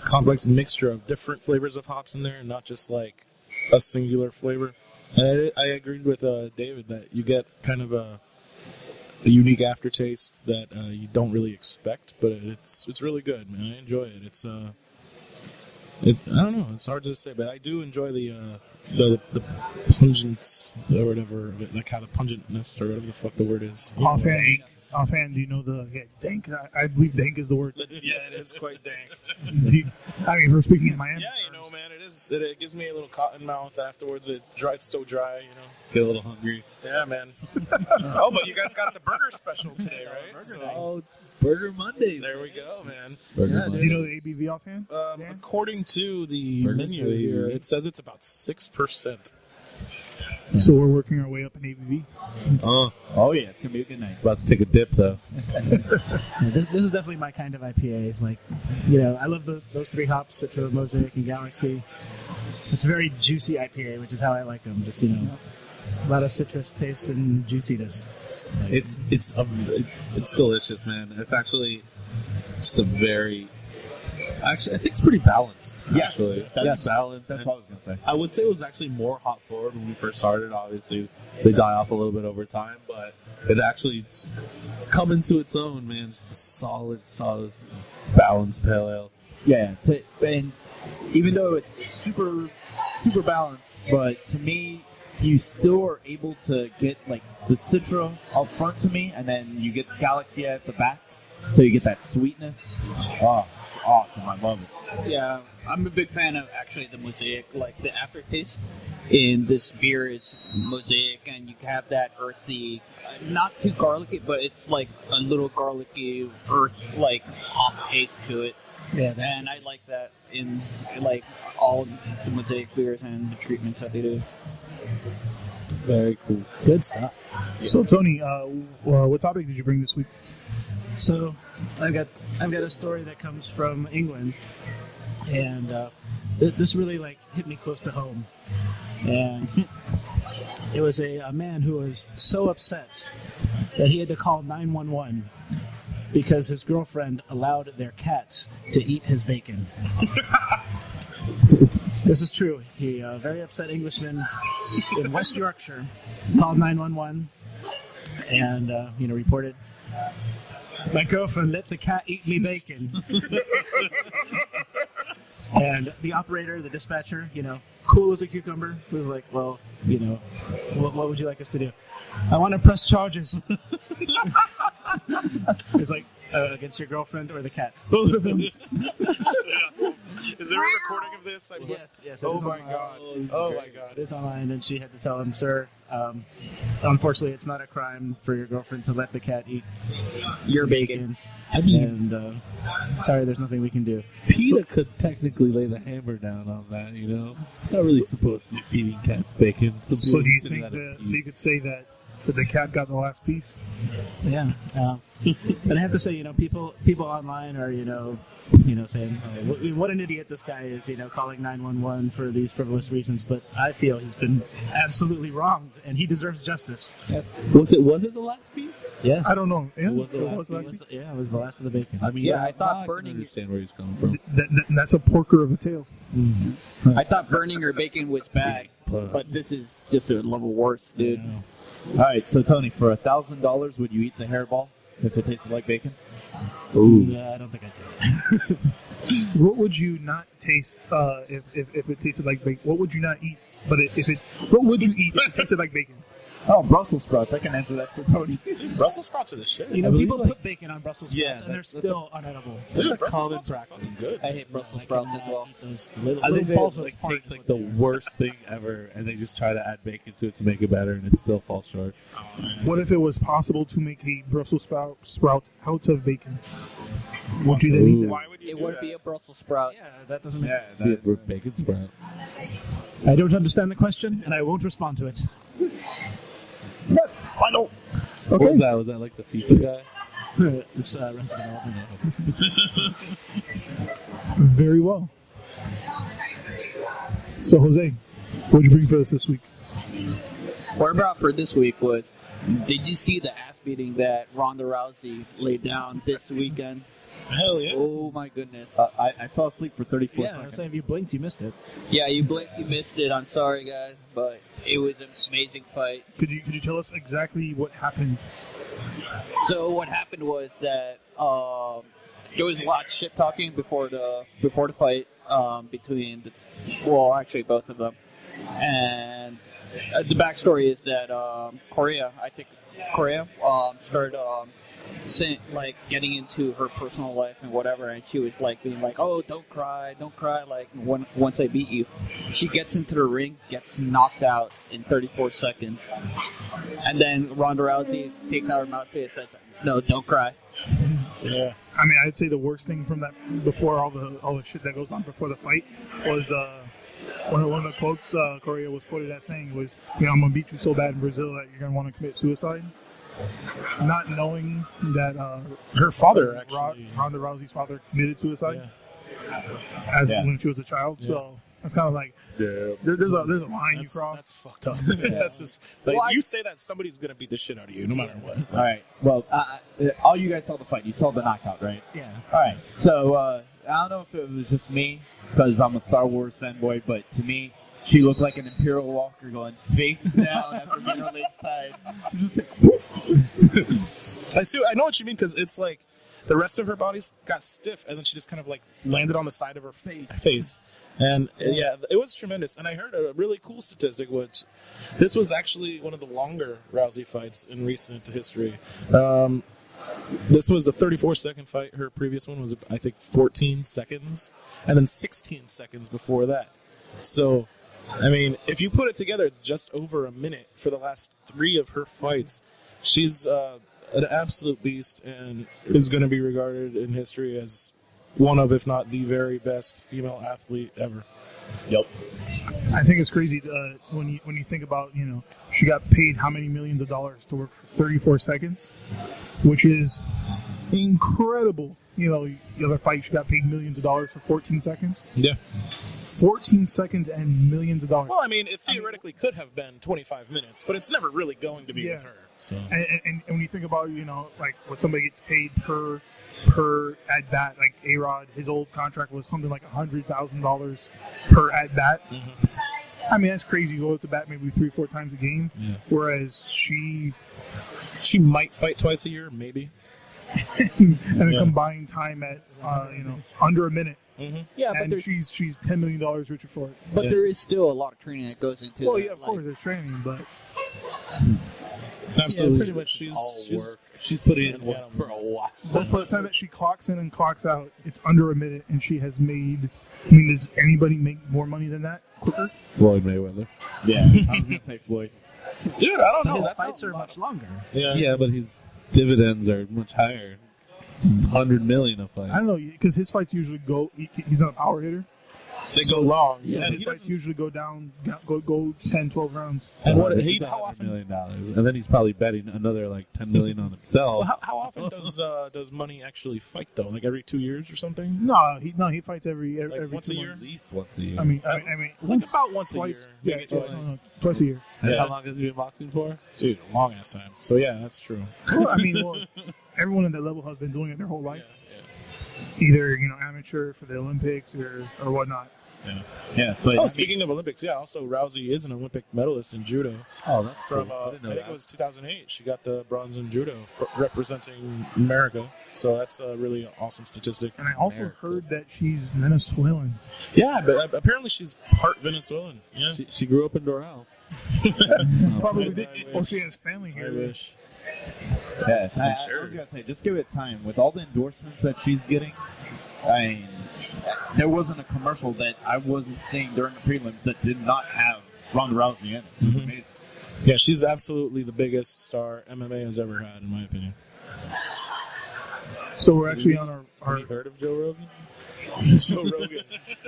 [SPEAKER 5] complex mixture of different flavors of hops in there, and not just like a singular flavor. And I agreed with David that you get kind of a unique aftertaste that you don't really expect, but it's really good, man. I enjoy it. It's I don't know. It's hard to say, but I do enjoy the pungence or whatever, like how the pungentness or whatever the fuck the word is.
[SPEAKER 2] Offhand, do you know dank? I believe dank is the word.
[SPEAKER 5] Yeah, it is quite dank.
[SPEAKER 2] If we're speaking in Miami.
[SPEAKER 5] Yeah, man, it is. It gives me a little cotton mouth afterwards. It's so dry,
[SPEAKER 6] Get a little hungry.
[SPEAKER 5] Yeah, man. Oh, but you guys got the burger special today, right?
[SPEAKER 6] Oh, it's Burger Mondays.
[SPEAKER 5] There we go, man.
[SPEAKER 6] Burger
[SPEAKER 2] Do you know the ABV offhand?
[SPEAKER 5] According to the
[SPEAKER 6] Burger's
[SPEAKER 5] menu
[SPEAKER 6] got
[SPEAKER 5] here,
[SPEAKER 6] ABV.
[SPEAKER 5] it says it's about 6%.
[SPEAKER 2] So we're working our way up in ABV.
[SPEAKER 7] Oh yeah, it's gonna be a good night.
[SPEAKER 6] About to take a dip, though.
[SPEAKER 4] This is definitely my kind of IPA. Like, I love those three hops, Citra, Mosaic, and Galaxy. It's a very juicy IPA, which is how I like them. Just a lot of citrus taste and juiciness.
[SPEAKER 6] It's delicious, man. It's actually just a very. Actually, I think it's pretty balanced.
[SPEAKER 7] Yeah,
[SPEAKER 6] actually,
[SPEAKER 7] that's
[SPEAKER 6] balanced.
[SPEAKER 7] That's
[SPEAKER 6] and
[SPEAKER 7] what I was gonna say.
[SPEAKER 6] I would say it was actually more hot forward when we first started. Obviously, they die off a little bit over time, but it actually it's coming to its own, man. Just a solid, balanced pale ale.
[SPEAKER 7] Yeah, and even though it's super balanced, but to me, you still are able to get like the Citra up front to me, and then you get Galaxy at the back, so you get that sweetness. Oh, it's awesome! I love it.
[SPEAKER 3] Yeah, I'm a big fan of actually the Mosaic, like the aftertaste. In this beer is Mosaic, and you have that earthy, not too garlicky, but it's like a little garlicky earth, like hop taste to it.
[SPEAKER 4] Yeah,
[SPEAKER 3] And I like that in like all the Mosaic beers and the treatments that they do.
[SPEAKER 6] Very cool.
[SPEAKER 4] good stuff.
[SPEAKER 2] So Tony, what topic did you bring this week?
[SPEAKER 4] So I've got a story that comes from England, and this really hit me close to home. And it was a man who was so upset that he had to call 911 because his girlfriend allowed their cat to eat his bacon. This is true. He, a very upset Englishman in West Yorkshire, called 911 and reported, "My girlfriend let the cat eat me bacon." And the operator, the dispatcher, cool as a cucumber, was like, "Well, what would you like us to do?" "I want to press charges." It's like, against your girlfriend or the cat? Both of them.
[SPEAKER 5] Is there a recording of this?
[SPEAKER 4] Yes.
[SPEAKER 5] Oh my god. Oh my god.
[SPEAKER 4] It is online, and she had to tell him, "Sir, unfortunately, it's not a crime for your girlfriend to let the cat eat
[SPEAKER 3] Your bacon.
[SPEAKER 4] I mean, and sorry, there's nothing we can do."
[SPEAKER 6] PETA could technically lay the hammer down on that, Not really supposed to be feeding cats bacon.
[SPEAKER 2] So do you think that you could say that the cat got the last piece?
[SPEAKER 4] Yeah. But I have to say, people online are, saying, "Oh, what an idiot this guy is," calling 911 for these frivolous reasons. But I feel he's been absolutely wronged, and he deserves justice.
[SPEAKER 6] Was it the last piece?
[SPEAKER 4] Yes.
[SPEAKER 2] I don't know. Yeah,
[SPEAKER 6] It was the
[SPEAKER 2] it was
[SPEAKER 6] last
[SPEAKER 2] the last piece.
[SPEAKER 4] It was the last of the bacon.
[SPEAKER 6] I mean,
[SPEAKER 3] Yeah, I thought
[SPEAKER 6] can
[SPEAKER 3] burning-
[SPEAKER 6] understand where he's coming from.
[SPEAKER 2] That's a porker of a tale.
[SPEAKER 3] I thought burning your bacon was bad, but this is just a level worse, dude.
[SPEAKER 7] All right, so Tony, for $1,000, would you eat the hairball if it tasted like bacon?
[SPEAKER 4] Yeah, I don't think I do.
[SPEAKER 2] What would you not taste if it tasted like bacon? What would you not eat? But what would you eat if it tasted like bacon?
[SPEAKER 7] Oh, Brussels sprouts. I can answer that for Tony.
[SPEAKER 5] Dude, Brussels sprouts are the shit.
[SPEAKER 4] People put bacon on Brussels sprouts,
[SPEAKER 6] Yeah,
[SPEAKER 4] and they're
[SPEAKER 6] that's
[SPEAKER 4] still unedible.
[SPEAKER 5] Dude,
[SPEAKER 6] a
[SPEAKER 5] Brussels
[SPEAKER 6] common
[SPEAKER 5] sprouts are
[SPEAKER 6] practice.
[SPEAKER 5] fucking good.
[SPEAKER 3] I hate Brussels sprouts as well.
[SPEAKER 4] Those little,
[SPEAKER 6] I think they
[SPEAKER 4] balls of
[SPEAKER 6] take
[SPEAKER 4] fart is
[SPEAKER 6] like
[SPEAKER 4] what
[SPEAKER 6] the
[SPEAKER 4] they are.
[SPEAKER 6] worst thing ever, and they just try to add bacon to it to make it better, and it still falls short.
[SPEAKER 2] What if it was possible to make a Brussels sprout out of bacon? Would you then eat that?
[SPEAKER 5] Why would you
[SPEAKER 3] It
[SPEAKER 5] do
[SPEAKER 3] would
[SPEAKER 5] that?
[SPEAKER 3] be a Brussels sprout.
[SPEAKER 4] Yeah, that doesn't make
[SPEAKER 6] It's
[SPEAKER 4] sense.
[SPEAKER 6] be a bacon sprout.
[SPEAKER 4] I don't understand the question, and I won't respond to it.
[SPEAKER 7] I don't.
[SPEAKER 6] What was that? Was that like the FIFA guy?
[SPEAKER 4] This Arrested Development.
[SPEAKER 2] Very well. So, Jose, what'd you bring for us this week?
[SPEAKER 3] What I brought for this week was, did you see the ass beating that Ronda Rousey laid down this weekend?
[SPEAKER 5] Hell yeah.
[SPEAKER 3] Oh my goodness.
[SPEAKER 7] I fell asleep for 34
[SPEAKER 4] Yeah, I
[SPEAKER 7] seconds.
[SPEAKER 4] was saying if you blinked, you missed it.
[SPEAKER 3] Yeah, you blinked, you missed it. I'm sorry, guys, but it was an amazing fight.
[SPEAKER 2] Could you tell us exactly what happened?
[SPEAKER 3] So what happened was that there was a lot of shit talking before the fight between actually both of them, and the backstory is that Korea started getting into her personal life and whatever, and she was like being like, "Oh, don't cry, like once I beat you." She gets into the ring, gets knocked out in 34 seconds, and then Ronda Rousey takes out her mouthpiece and says, "No, don't cry."
[SPEAKER 2] Yeah. I mean, I'd say the worst thing from that, before all the shit that goes on before the fight, was one of the quotes Korea was quoted as saying was, "I'm gonna beat you so bad in Brazil that you're gonna want to commit suicide." Not knowing that
[SPEAKER 5] Her father, actually.
[SPEAKER 2] Ronda Rousey's father committed suicide
[SPEAKER 5] Yeah.
[SPEAKER 2] when she was a child. So that's kind of like there's a line you cross.
[SPEAKER 5] That's fucked up. That's just like,
[SPEAKER 3] Well,
[SPEAKER 5] you say that somebody's gonna beat the shit out of you, no matter what.
[SPEAKER 7] All right. Well, all you guys saw the fight. You saw the knockout, right?
[SPEAKER 4] Yeah.
[SPEAKER 7] All right. So I don't know if it was just me because I'm a Star Wars fanboy, but to me, she looked like an Imperial Walker going face down after being on the side. Just like, woof.
[SPEAKER 5] I know what you mean, because it's like the rest of her body got stiff, and then she just kind of like landed on the side of her face. And yeah, it was tremendous. And I heard a really cool statistic, which this was actually one of the longer Rousey fights in recent history. This was a 34-second fight. Her previous one was, I think, 14 seconds, and then 16 seconds before that. So, I mean, if you put it together, it's just over a minute for the last 3 of her fights. She's an absolute beast and is going to be regarded in history as one of, if not the very best female athlete ever.
[SPEAKER 7] Yep.
[SPEAKER 2] I think it's crazy when you think about, she got paid how many millions of dollars to work for 34 seconds, which is incredible the other fight, she got paid millions of dollars for 14 seconds.
[SPEAKER 5] Yeah.
[SPEAKER 2] 14 seconds and millions of dollars.
[SPEAKER 5] Well, I mean, it theoretically could have been 25 minutes, but it's never really going to be with her. So.
[SPEAKER 2] And when you think about, like when somebody gets paid per at bat, like A-Rod, his old contract was something like $100,000 per at bat.
[SPEAKER 5] Mm-hmm.
[SPEAKER 2] I mean, that's crazy. You go to bat maybe 3-4 times a game, whereas she
[SPEAKER 5] might fight twice a year, maybe.
[SPEAKER 2] and a combined time at under a minute.
[SPEAKER 5] Mm-hmm.
[SPEAKER 3] Yeah,
[SPEAKER 2] and
[SPEAKER 3] but
[SPEAKER 2] she's $10 million richer for it.
[SPEAKER 3] But there is still a lot of training that goes into.
[SPEAKER 2] Well,
[SPEAKER 3] that,
[SPEAKER 2] yeah, of course, there's training, but
[SPEAKER 5] absolutely,
[SPEAKER 6] pretty much
[SPEAKER 5] she's
[SPEAKER 6] work. She's putting in work for a while.
[SPEAKER 2] But for the time that she clocks in and clocks out, it's under a minute, and she has made. I mean, does anybody make more money than that quicker?
[SPEAKER 6] Floyd Mayweather.
[SPEAKER 7] Yeah, I was gonna say Floyd.
[SPEAKER 5] Dude, I don't know.
[SPEAKER 4] His
[SPEAKER 5] That's
[SPEAKER 4] fights are much longer.
[SPEAKER 6] Yeah, but his dividends are much higher. 100 million a fight.
[SPEAKER 2] I don't know, because his fights usually go. He's not a power hitter.
[SPEAKER 5] They go long.
[SPEAKER 2] So
[SPEAKER 5] and
[SPEAKER 2] his
[SPEAKER 5] he
[SPEAKER 2] fights
[SPEAKER 5] doesn't.
[SPEAKER 2] usually go down, go 10, 12 rounds.
[SPEAKER 5] And what?
[SPEAKER 6] It's
[SPEAKER 5] How
[SPEAKER 6] $100
[SPEAKER 5] often?
[SPEAKER 6] million, and then he's probably betting another like 10 million on himself.
[SPEAKER 5] Well, how often does Money actually fight though? Like every 2 years or something?
[SPEAKER 2] No, he fights every
[SPEAKER 5] once
[SPEAKER 2] 2
[SPEAKER 5] a year?
[SPEAKER 6] At
[SPEAKER 2] months.
[SPEAKER 6] least once a year.
[SPEAKER 2] I mean,
[SPEAKER 5] Like about once
[SPEAKER 2] twice.
[SPEAKER 5] a year.
[SPEAKER 2] Yeah,
[SPEAKER 5] Maybe twice.
[SPEAKER 2] twice a year.
[SPEAKER 6] And
[SPEAKER 5] Yeah.
[SPEAKER 6] how long has he been boxing for?
[SPEAKER 5] Dude, a long ass time. So yeah, that's true.
[SPEAKER 2] Well, I mean, everyone at that level has been doing it their whole life. Either amateur for the Olympics or whatnot.
[SPEAKER 7] Yeah, but
[SPEAKER 5] Oh, speaking of Olympics, also Rousey is an Olympic medalist in judo.
[SPEAKER 6] Oh, that's
[SPEAKER 5] From
[SPEAKER 6] cool. I
[SPEAKER 5] I
[SPEAKER 6] didn't know
[SPEAKER 5] think
[SPEAKER 6] that.
[SPEAKER 5] it was 2008. She got the bronze in judo representing America. So that's a really awesome statistic.
[SPEAKER 2] And I also
[SPEAKER 6] America.
[SPEAKER 2] heard that she's Venezuelan.
[SPEAKER 5] Yeah, but apparently she's part Venezuelan. Yeah,
[SPEAKER 6] She grew up in Doral.
[SPEAKER 2] Probably
[SPEAKER 5] I
[SPEAKER 2] did.
[SPEAKER 5] wish.
[SPEAKER 2] Oh, she has family
[SPEAKER 5] I
[SPEAKER 2] here.
[SPEAKER 5] wish.
[SPEAKER 7] yeah, I
[SPEAKER 5] Sure.
[SPEAKER 7] was gonna say, just give it time. With all the endorsements that she's getting, I mean, there wasn't a commercial that I wasn't seeing during the prelims that did not have Ronda Rousey in it. It was amazing.
[SPEAKER 5] Yeah, she's absolutely the biggest star MMA has ever had, in my opinion.
[SPEAKER 2] So we're actually on
[SPEAKER 5] Have
[SPEAKER 2] our
[SPEAKER 5] you heard of Joe Rogan? Joe Rogan.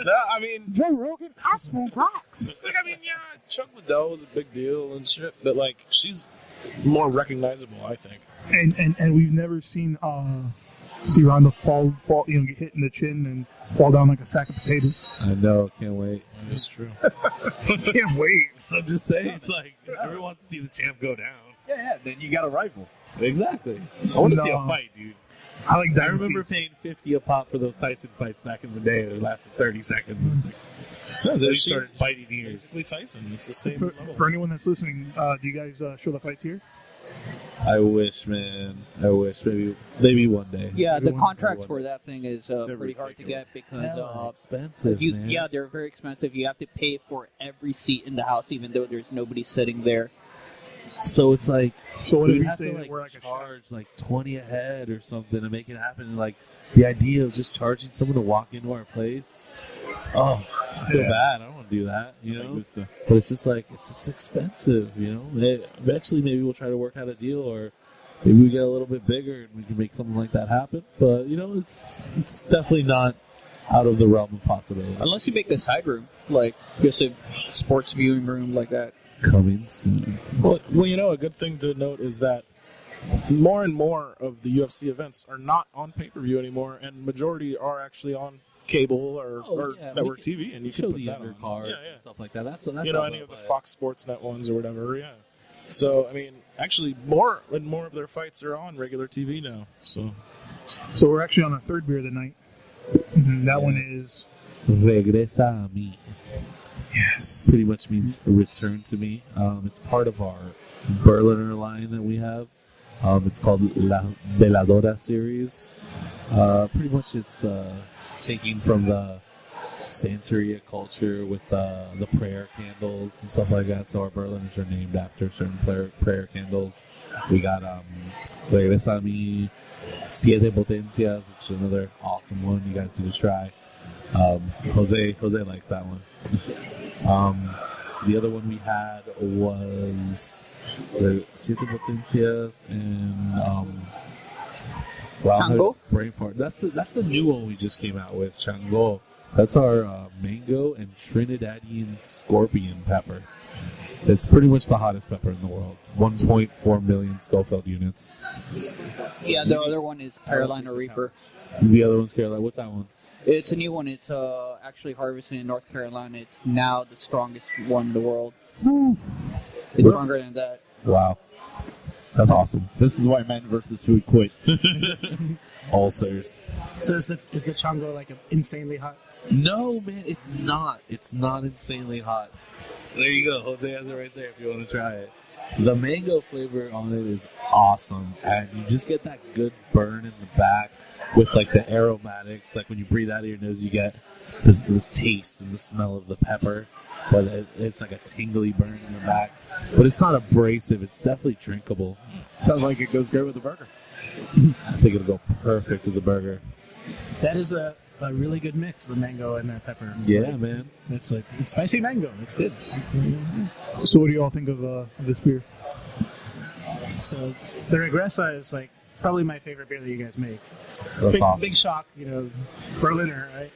[SPEAKER 5] No, I mean,
[SPEAKER 2] Joe Rogan. I smoke rocks.
[SPEAKER 5] like, Chuck Liddell was a big deal and shit, but like, she's more recognizable, I think.
[SPEAKER 2] And we've never seen Ronda fall, get hit in the chin and fall down like a sack of potatoes.
[SPEAKER 6] I know. Can't wait.
[SPEAKER 5] It's true.
[SPEAKER 2] Can't wait.
[SPEAKER 6] I'm just saying, like, everyone wants to see the champ go down.
[SPEAKER 7] Yeah, then you got a rival.
[SPEAKER 6] Exactly. I want to see a
[SPEAKER 2] No.
[SPEAKER 6] fight, dude.
[SPEAKER 2] I like
[SPEAKER 6] I
[SPEAKER 2] dynasties.
[SPEAKER 6] remember paying $50 a pop for those Tyson fights back in the day. It lasted 30 seconds.
[SPEAKER 5] No,
[SPEAKER 6] They
[SPEAKER 5] she
[SPEAKER 6] started biting ears.
[SPEAKER 5] basically Tyson. It's the same
[SPEAKER 2] For,
[SPEAKER 5] level.
[SPEAKER 2] for anyone that's listening, do you guys show the fights here?
[SPEAKER 6] I wish, man. I wish. Maybe one day.
[SPEAKER 3] Yeah, the
[SPEAKER 2] Everyone-
[SPEAKER 3] contracts for that thing is pretty hard to get because
[SPEAKER 6] Hella expensive, man.
[SPEAKER 3] yeah, they're very expensive. You have to pay for every seat in the house, even though there's nobody sitting there.
[SPEAKER 6] So it's like,
[SPEAKER 2] So what if
[SPEAKER 6] we
[SPEAKER 2] we
[SPEAKER 6] have
[SPEAKER 2] say
[SPEAKER 6] to
[SPEAKER 2] that
[SPEAKER 6] like
[SPEAKER 2] we're like a chef?
[SPEAKER 6] charge like 20 a head or something to make it happen. And like the idea of just charging someone to walk into our place. Oh, I feel
[SPEAKER 2] Yeah.
[SPEAKER 6] bad. I don't want to do that, you know. But it's just like it's expensive, you know. Eventually, maybe we'll try to work out a deal, or maybe we get a little bit bigger and we can make something like that happen. But you know, it's definitely not out of the realm of possibility.
[SPEAKER 3] Unless you make a side room, like just a sports viewing room like that.
[SPEAKER 6] Coming soon.
[SPEAKER 5] Well, a good thing to note is that more and more of the UFC events are not on pay-per-view anymore, and majority are actually on cable or network TV, and you
[SPEAKER 6] show
[SPEAKER 5] can put
[SPEAKER 6] the
[SPEAKER 5] that on.
[SPEAKER 6] undercards
[SPEAKER 5] Yeah.
[SPEAKER 6] and stuff like that. That's
[SPEAKER 5] Any
[SPEAKER 6] all
[SPEAKER 5] of the
[SPEAKER 6] about it.
[SPEAKER 5] Fox Sports Net ones or whatever, yeah. So, I mean, actually, more and more of their fights are on regular TV now. So,
[SPEAKER 2] So we're actually on our third beer of the night. And that one is
[SPEAKER 6] Regresa a mí.
[SPEAKER 2] yes.
[SPEAKER 6] Pretty much means return to me. It's part of our Berliner line that we have. It's called La Veladora series. Pretty much it's taking from the Santeria culture with the prayer candles and stuff like that. So our Berliners are named after certain prayer candles. We got Regresa a mí, Siete Potencias, which is another awesome one you guys need to try. Jose likes that one. The other one we had was the Siete Potencias and
[SPEAKER 3] Chango?
[SPEAKER 6] brain fart. That's the new one we just came out with, Chango. That's our mango and Trinidadian scorpion pepper. It's pretty much the hottest pepper in the world. 1.4 million Scoville units.
[SPEAKER 3] Yeah, the other one is Carolina Reaper.
[SPEAKER 6] The other one's Carolina. What's that one?
[SPEAKER 3] It's a new one. It's actually harvested in North Carolina. It's now the strongest one in the world. It's stronger than that.
[SPEAKER 6] Wow. That's awesome.
[SPEAKER 7] This is why men versus food quit.
[SPEAKER 6] Ulcers.
[SPEAKER 4] So is the Chongo like insanely hot?
[SPEAKER 6] No, man, it's not. It's not insanely hot. There you go. Jose has it right there if you want to try it. The mango flavor on it is awesome, and you just get that good burn in the back with like the aromatics. Like when you breathe out of your nose, you get the taste and the smell of the pepper, but it's like a tingly burn in the back. But it's not abrasive. It's definitely drinkable.
[SPEAKER 7] Sounds like it goes great with a burger.
[SPEAKER 6] I think it'll go perfect with the burger.
[SPEAKER 4] That is a really good mix, the mango and the pepper.
[SPEAKER 6] Yeah, man.
[SPEAKER 4] It's spicy mango. It's good.
[SPEAKER 2] So, what do you all think of this beer?
[SPEAKER 4] So the Regressa is like probably my favorite beer that you guys make.
[SPEAKER 6] That's awesome.
[SPEAKER 4] Big shock, Berliner, right?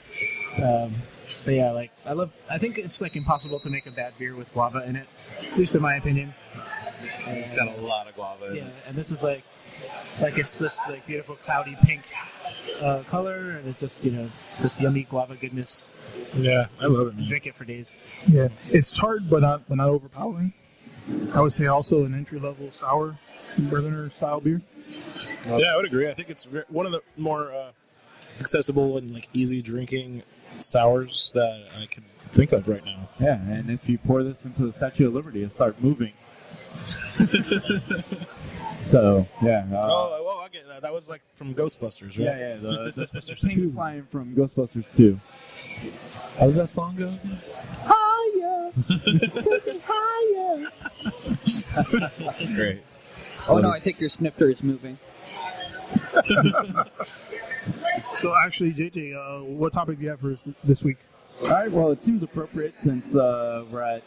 [SPEAKER 4] But yeah, like I think it's like impossible to make a bad beer with guava in it, at least in my opinion.
[SPEAKER 6] It's got a lot of guava in
[SPEAKER 4] Yeah,
[SPEAKER 6] it.
[SPEAKER 4] and this is like it's this like beautiful cloudy pink color, and it's just this yummy guava goodness.
[SPEAKER 2] Yeah, I love it,
[SPEAKER 4] You drink it for days.
[SPEAKER 2] Yeah, it's tart, but not overpowering. I would say also an entry-level sour Berliner style beer.
[SPEAKER 5] Yeah, I would agree. I think it's one of the more accessible and like easy drinking sours that I can think of right now.
[SPEAKER 7] Yeah, and if you pour this into the Statue of Liberty, it'll start moving. So, yeah.
[SPEAKER 5] I get that. That was like from Ghostbusters, right?
[SPEAKER 7] Yeah, the pink slime from Ghostbusters 2.
[SPEAKER 6] How does that song go?
[SPEAKER 7] Higher! Take me higher!
[SPEAKER 6] Great.
[SPEAKER 3] Oh no, I think your snifter is moving.
[SPEAKER 2] So, actually, JJ, what topic do you have for us this week?
[SPEAKER 7] All right, well, it seems appropriate since we're at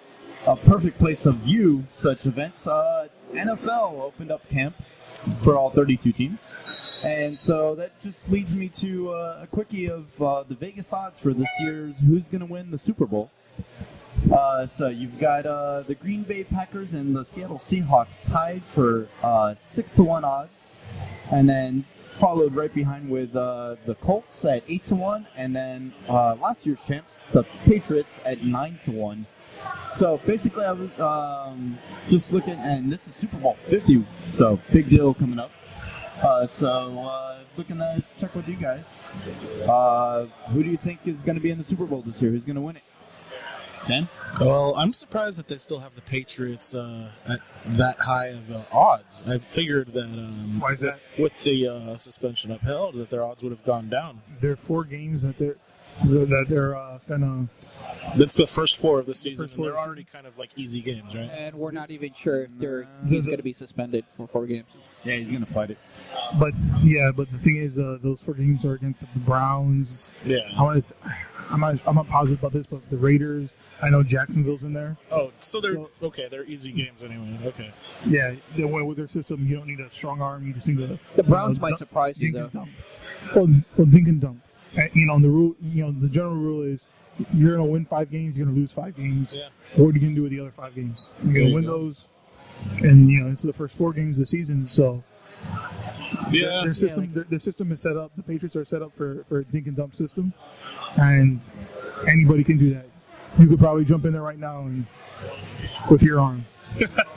[SPEAKER 7] a perfect place to view such events. NFL opened up camp for all 32 teams. And so that just leads me to a quickie of the Vegas odds for this year's who's going to win the Super Bowl. So you've got the Green Bay Packers and the Seattle Seahawks tied for 6-1 odds. And then followed right behind with the Colts at 8-1. And then last year's champs, the Patriots, at 9-1. So basically, I was just looking, and this is Super Bowl 50, so big deal coming up. Looking to check with you guys. Who do you think is going to be in the Super Bowl this year? Who's going to win it? Ken?
[SPEAKER 5] Well, I'm surprised that they still have the Patriots at that high of odds. I figured that
[SPEAKER 2] Why is that?
[SPEAKER 5] with the suspension upheld, that their odds would have gone down.
[SPEAKER 2] There are 4 games that they're kind of.
[SPEAKER 5] That's the first 4 of the season,
[SPEAKER 2] First
[SPEAKER 5] and they're
[SPEAKER 2] 4
[SPEAKER 5] already kind of like easy games, right?
[SPEAKER 3] And we're not even sure if he's going to be suspended for 4 games.
[SPEAKER 7] Yeah, he's going to fight it.
[SPEAKER 2] But the thing is, those 4 games are against the Browns.
[SPEAKER 5] Yeah.
[SPEAKER 2] I'm not positive about this, but the Raiders. I know Jacksonville's in there.
[SPEAKER 5] Oh, so they're okay. They're easy games anyway. Okay.
[SPEAKER 2] Yeah, with their system, you don't need a strong arm. You just need a.
[SPEAKER 3] The Browns might surprise you,
[SPEAKER 2] dink
[SPEAKER 3] though.
[SPEAKER 2] and dump. Well, dink and dump. And the rule, the general rule is you're going to win 5 games, you're going to lose 5 games.
[SPEAKER 5] Yeah.
[SPEAKER 2] What are you going to do with the other 5 games? You're going to win those, and it's the first 4 games of the season. So
[SPEAKER 5] Yeah.
[SPEAKER 2] their system is set up. The Patriots are set up for a dink and dump system, and anybody can do that. You could probably jump in there right now and with your arm.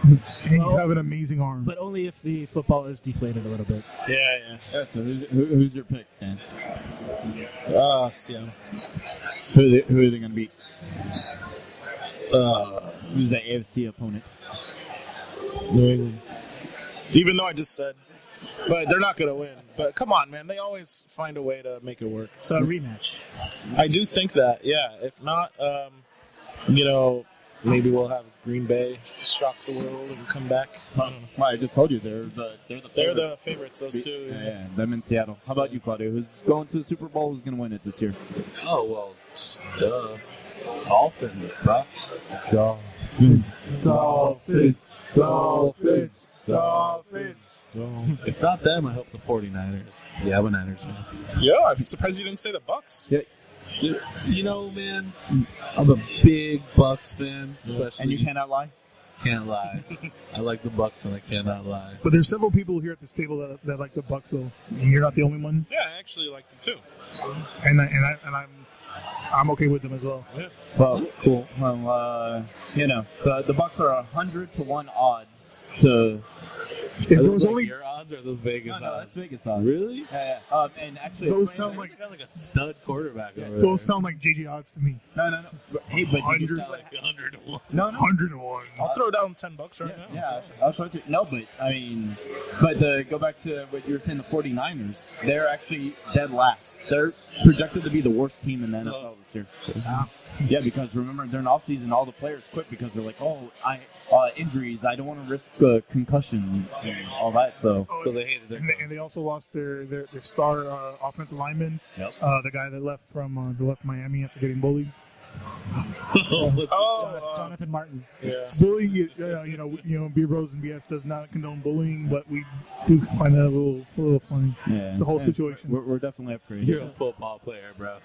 [SPEAKER 2] And you have an amazing arm.
[SPEAKER 4] But only if the football is deflated a little bit.
[SPEAKER 5] Yeah.
[SPEAKER 7] Yeah, so who's your pick, Ken?
[SPEAKER 5] Seattle.
[SPEAKER 7] Who are they going to beat? Who's the AFC opponent?
[SPEAKER 5] New England. Even though I just said, but they're not going to win. But come on, man, they always find a way to make it work.
[SPEAKER 4] So a rematch.
[SPEAKER 5] I do think that, yeah. If not, maybe we'll have Green Bay shock the world and come back. I don't know.
[SPEAKER 7] Well, I just told you they're
[SPEAKER 5] They're the favorites, those two.
[SPEAKER 7] Yeah, them in Seattle. How about you, Claudio? Who's going to the Super Bowl? Who's going to win it this year?
[SPEAKER 6] Oh, well, duh. Dolphins, bro.
[SPEAKER 7] Dolphins.
[SPEAKER 6] If not them, I hope the 49ers. Yeah, I'm a Niners fan.
[SPEAKER 5] Yeah, I'm surprised you didn't say the Bucks.
[SPEAKER 6] Yeah. Dude, man, I'm a big Bucks fan, especially.
[SPEAKER 7] And you cannot lie?
[SPEAKER 6] Can't lie. I like the Bucks, and I cannot lie.
[SPEAKER 2] But there's several people here at this table that like the Bucks, though. And you're not the only one.
[SPEAKER 5] Yeah, I actually like them too.
[SPEAKER 2] And I'm okay with them as well.
[SPEAKER 5] Yeah.
[SPEAKER 7] Well, that's cool. Well, the Bucks are 100-1 odds to.
[SPEAKER 2] If
[SPEAKER 6] Are
[SPEAKER 2] there
[SPEAKER 6] those
[SPEAKER 2] was
[SPEAKER 6] like
[SPEAKER 2] only
[SPEAKER 6] your odds or are those Vegas
[SPEAKER 7] No,
[SPEAKER 6] odds?
[SPEAKER 7] that's Vegas odds.
[SPEAKER 6] Really?
[SPEAKER 7] Yeah. And actually,
[SPEAKER 2] Those
[SPEAKER 7] it's
[SPEAKER 2] sound
[SPEAKER 7] playing-
[SPEAKER 2] like
[SPEAKER 6] They got like a stud quarterback over there.
[SPEAKER 2] those sound like JJ odds to me.
[SPEAKER 7] No. Hey, but you just
[SPEAKER 6] Sound like 100 to 1.
[SPEAKER 7] no.
[SPEAKER 2] 101.
[SPEAKER 5] I'll throw down $10 right now.
[SPEAKER 7] Yeah, I'll show it to you. No, but I mean, to go back to what you were saying, the 49ers, they're actually dead last. They're projected to be the worst team in the NFL this year. Yeah, because remember, during off-season, all the players quit because they're like, injuries, I don't want to risk concussions and all that, so.
[SPEAKER 6] So they hated it.
[SPEAKER 2] And they also lost their star offensive lineman,
[SPEAKER 7] Yep.
[SPEAKER 2] the guy that left from Miami after getting bullied.
[SPEAKER 4] Jonathan Martin.
[SPEAKER 5] Yeah.
[SPEAKER 2] Bullying, Beer Bros and BS does not condone bullying, but we do find that a little funny.
[SPEAKER 7] Yeah.
[SPEAKER 2] The whole situation.
[SPEAKER 7] We're definitely upgrading.
[SPEAKER 6] You're a football player, bro.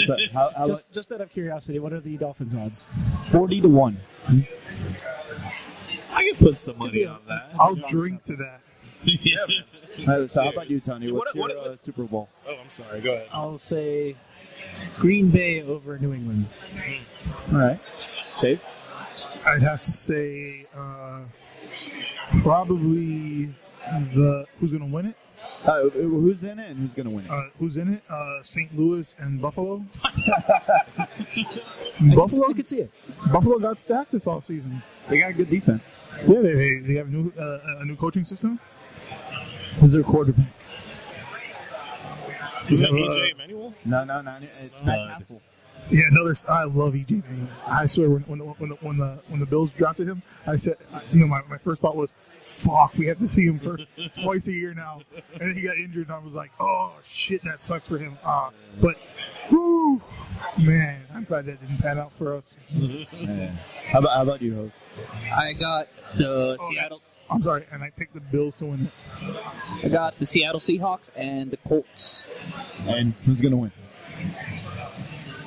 [SPEAKER 7] But how
[SPEAKER 4] Just out of curiosity, what are the Dolphins' odds?
[SPEAKER 7] 40-1.
[SPEAKER 6] I can put some money on that.
[SPEAKER 2] I'll drink to that.
[SPEAKER 6] Yeah, man.
[SPEAKER 7] So how about you, Tony? What's
[SPEAKER 5] What-
[SPEAKER 7] your Super Bowl?
[SPEAKER 5] Oh, I'm sorry. Go ahead.
[SPEAKER 4] I'll say Green Bay over New England.
[SPEAKER 7] All right. Dave?
[SPEAKER 2] I'd have to say probably who's going to win it.
[SPEAKER 7] Who's in it and who's going to win it?
[SPEAKER 2] Who's in it? St. Louis and Buffalo.
[SPEAKER 4] I could see it.
[SPEAKER 2] Buffalo got stacked this offseason.
[SPEAKER 7] They got good defense.
[SPEAKER 2] Yeah, they have a new coaching system.
[SPEAKER 7] Who's their quarterback?
[SPEAKER 5] Is that
[SPEAKER 2] Uh,
[SPEAKER 5] EJ Manuel?
[SPEAKER 7] No, it's Matt Castle.
[SPEAKER 2] Yeah, I love EJ Manuel. I swear, when the Bills drafted him, I said, my first thought was, fuck, we have to see him for twice a year now. And then he got injured, and I was like, oh shit, that sucks for him. But, whoo, man, I'm glad that didn't pan out for us.
[SPEAKER 7] Yeah. How about you, host?
[SPEAKER 3] I got the Seattle.
[SPEAKER 2] I'm sorry, and I picked the Bills to win it.
[SPEAKER 3] I got the Seattle Seahawks and the Colts.
[SPEAKER 7] And who's going to win?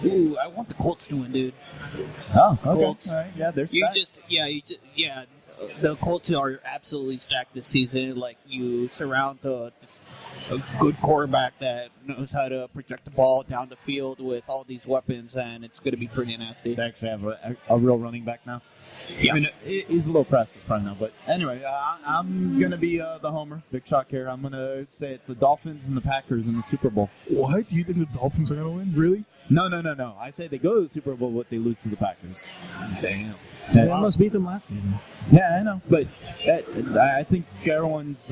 [SPEAKER 3] Ooh, I want the Colts to win, dude.
[SPEAKER 7] Oh, okay.
[SPEAKER 3] Colts.
[SPEAKER 7] All right. Yeah, they're
[SPEAKER 3] You
[SPEAKER 7] stacked.
[SPEAKER 3] just. The Colts are absolutely stacked this season. Like, you surround a good quarterback that knows how to project the ball down the field with all these weapons, and it's going to be pretty nasty.
[SPEAKER 7] They actually have a real running back now.
[SPEAKER 3] Yeah.
[SPEAKER 7] I mean, he's a little pressed this probably now, but anyway, I'm gonna be the homer. Big shock here. I'm gonna say it's the Dolphins and the Packers in the Super Bowl.
[SPEAKER 2] What? Do you think the Dolphins are going to win? Really?
[SPEAKER 7] No. I say they go to the Super Bowl, but they lose to the Packers.
[SPEAKER 6] Damn.
[SPEAKER 4] They almost beat them last season.
[SPEAKER 7] Yeah, I know, but I think everyone's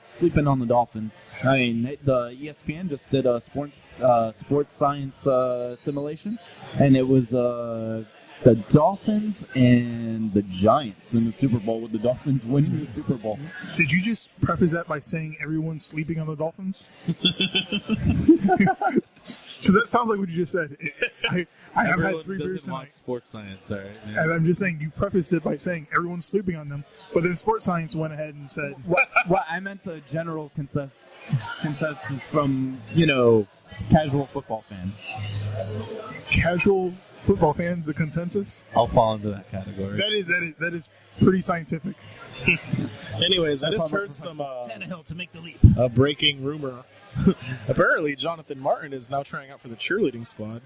[SPEAKER 7] sleeping on the Dolphins. I mean, the ESPN just did a sports science simulation, and it was the Dolphins and the Giants in the Super Bowl, with the Dolphins winning the Super Bowl.
[SPEAKER 2] Did you just preface that by saying everyone's sleeping on the Dolphins? Because that sounds like what you just said. I have had 3 beers
[SPEAKER 6] doesn't want
[SPEAKER 2] tonight.
[SPEAKER 6] sports science, all right?
[SPEAKER 2] And
[SPEAKER 6] Man.
[SPEAKER 2] I'm just saying, you prefaced it by saying everyone's sleeping on them, but then Sports Science went ahead and said,
[SPEAKER 7] Well, I meant the general consensus from, casual football fans.
[SPEAKER 2] casual football fans, the consensus.
[SPEAKER 6] I'll fall into that category.
[SPEAKER 2] That is pretty scientific.
[SPEAKER 5] Anyways, I just heard some
[SPEAKER 4] Tannehill to make the leap.
[SPEAKER 5] breaking rumor. Apparently, Jonathan Martin is now trying out for the cheerleading squad.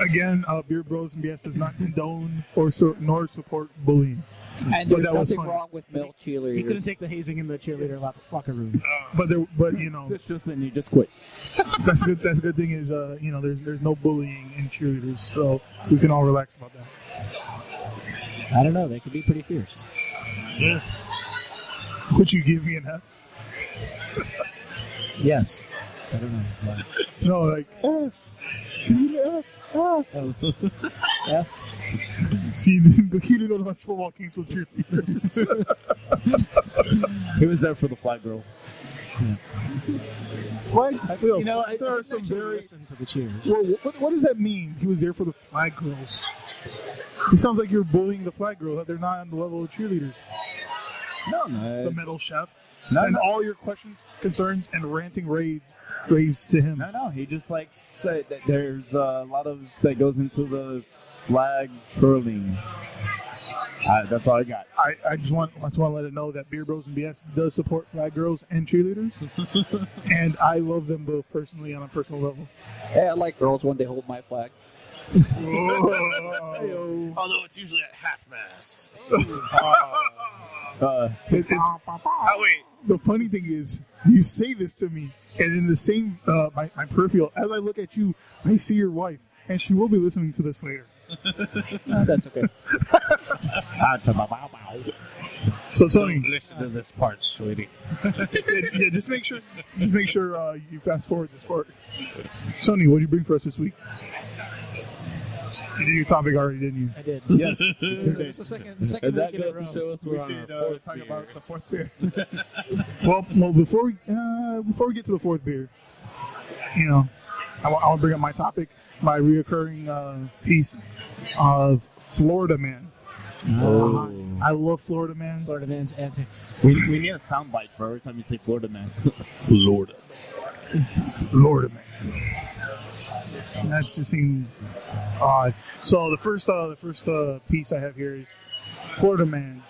[SPEAKER 2] Again, Beer Bros and BS does not condone nor support bullying.
[SPEAKER 3] And
[SPEAKER 2] But
[SPEAKER 3] there's
[SPEAKER 2] that was
[SPEAKER 3] nothing
[SPEAKER 2] fun.
[SPEAKER 3] wrong with male
[SPEAKER 4] He couldn't
[SPEAKER 3] cheerleaders.
[SPEAKER 4] take the hazing in the cheerleader locker room.
[SPEAKER 2] But
[SPEAKER 7] This just and you just quit.
[SPEAKER 2] that's good. That's a good thing is there's no bullying in cheerleaders, so we can all relax about that.
[SPEAKER 4] I don't know. They could be pretty fierce.
[SPEAKER 2] Would you give me an F?
[SPEAKER 4] Yes. I don't know. Why.
[SPEAKER 2] No, like F. Give me an F. F.
[SPEAKER 4] Oh. F.
[SPEAKER 2] See, he didn't go to my football games with cheerleaders.
[SPEAKER 7] He was there for the flag girls.
[SPEAKER 2] Flag.
[SPEAKER 4] You know,
[SPEAKER 2] there are
[SPEAKER 4] I
[SPEAKER 2] some
[SPEAKER 4] actually
[SPEAKER 2] very.
[SPEAKER 4] listen to the cheers.
[SPEAKER 2] Well, what does that mean? He was there for the flag girls. It sounds like you're bullying the flag girls. That they're not on the level of cheerleaders.
[SPEAKER 7] No.
[SPEAKER 2] The metal chef.
[SPEAKER 7] No,
[SPEAKER 2] Send
[SPEAKER 7] no.
[SPEAKER 2] all your questions, concerns, and ranting raves to him.
[SPEAKER 7] No. He just said that there's a lot of that goes into the flag twirling. That's all I got.
[SPEAKER 2] I just want to let it know that Beer Bros and BS does support flag girls and cheerleaders, and I love them both personally on a personal level.
[SPEAKER 3] Yeah, I like girls when they hold my flag.
[SPEAKER 5] Although it's usually at half-mast.
[SPEAKER 2] Oh, wait. The funny thing is, you say this to me, and in the same my peripheral, as I look at you, I see your wife, and she will be listening to this later.
[SPEAKER 3] That's okay.
[SPEAKER 2] So Tony,
[SPEAKER 5] Don't listen to this part, sweetie.
[SPEAKER 2] yeah, just make sure you fast forward this part. Tony, what did you bring for us this week? You did your topic already, didn't you?
[SPEAKER 4] I did.
[SPEAKER 7] Yes.
[SPEAKER 4] It's the second
[SPEAKER 6] And that
[SPEAKER 4] week in a
[SPEAKER 6] goes to
[SPEAKER 4] row.
[SPEAKER 6] show us we're on
[SPEAKER 7] should
[SPEAKER 6] our fourth
[SPEAKER 7] talk
[SPEAKER 6] beer.
[SPEAKER 7] about the fourth beer.
[SPEAKER 2] Well, before we get to the fourth beer, I want to bring up my topic, my reoccurring piece of Florida Man.
[SPEAKER 6] Oh.
[SPEAKER 2] I love Florida Man.
[SPEAKER 4] Florida man's antics.
[SPEAKER 7] We need a soundbite for every time you say Florida man.
[SPEAKER 6] Florida.
[SPEAKER 2] Florida Man. That just seems odd. So the first piece I have here is Florida Man.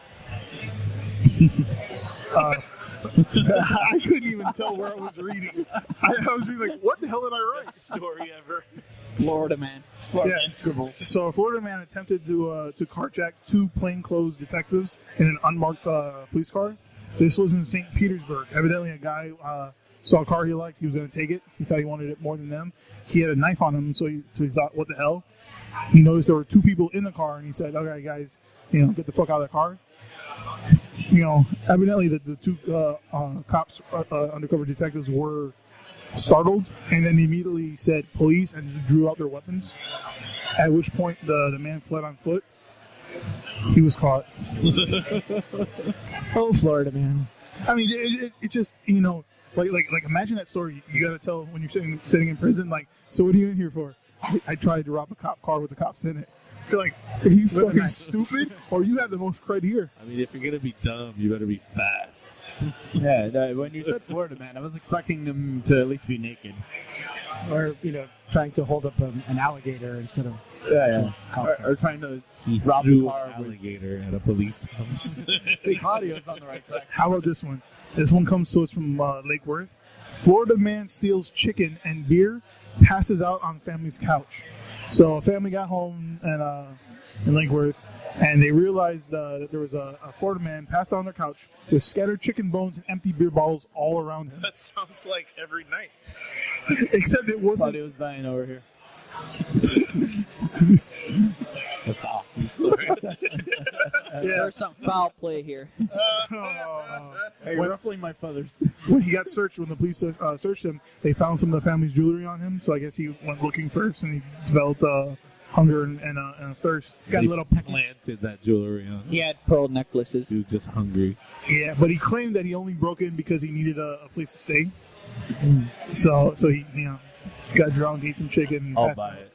[SPEAKER 2] I couldn't even tell where I was reading. I was reading like, what the hell did I write?
[SPEAKER 5] Story ever.
[SPEAKER 3] Florida man.
[SPEAKER 2] Yeah.
[SPEAKER 7] And scribbles.
[SPEAKER 2] So a Florida man attempted to carjack two plainclothes detectives in an unmarked police car. This was in St. Petersburg. Evidently, a guy saw a car he liked. He was going to take it. He thought he wanted it more than them. He had a knife on him, so he thought, what the hell? He noticed there were two people in the car, and he said, okay, guys, get the fuck out of the car. Evidently the two cops, undercover detectives, were startled, and then immediately said police and drew out their weapons. At which point the man fled on foot. He was caught.
[SPEAKER 4] Oh, Florida man.
[SPEAKER 2] I mean, it's just like imagine that story. You got to tell when you're sitting in prison. Like, so what are you in here for? I tried to rob a cop car with the cops in it. You're like, are you fucking stupid, or you have the most cred here?
[SPEAKER 6] I mean, if you're gonna be dumb, you better be fast.
[SPEAKER 7] Yeah, when you said Florida man, I was expecting them to at least be naked.
[SPEAKER 4] Or, trying to hold up an alligator instead of
[SPEAKER 7] Yeah.
[SPEAKER 4] cop car.
[SPEAKER 7] Or trying to
[SPEAKER 6] He
[SPEAKER 7] rob
[SPEAKER 6] threw
[SPEAKER 7] the
[SPEAKER 6] an
[SPEAKER 7] car with...
[SPEAKER 6] alligator at a police house.
[SPEAKER 7] See, Claudio's on the right track.
[SPEAKER 2] How about this one? This one comes to us from Lake Worth. Florida man steals chicken and beer, passes out on family's couch. So a family got home in Lake Worth, and they realized that there was a Florida man passed out on their couch with scattered chicken bones and empty beer bottles all around him.
[SPEAKER 5] That sounds like every night.
[SPEAKER 2] Except it wasn't.
[SPEAKER 7] Claudio's dying over here.
[SPEAKER 6] That's an awesome story.
[SPEAKER 3] There's some foul play here.
[SPEAKER 7] Hey, ruffling my feathers.
[SPEAKER 2] When he got searched, when the police searched him, they found some of the family's jewelry on him. So I guess he went looking first, and he developed hunger and a thirst. Got a little pecky.
[SPEAKER 6] Planted that jewelry on.
[SPEAKER 3] He had pearl necklaces.
[SPEAKER 6] He was just hungry.
[SPEAKER 2] Yeah, but he claimed that he only broke in because he needed a place to stay. So he got drunk, ate some chicken. And
[SPEAKER 7] I'll
[SPEAKER 2] passed
[SPEAKER 7] buy
[SPEAKER 2] out.
[SPEAKER 7] it.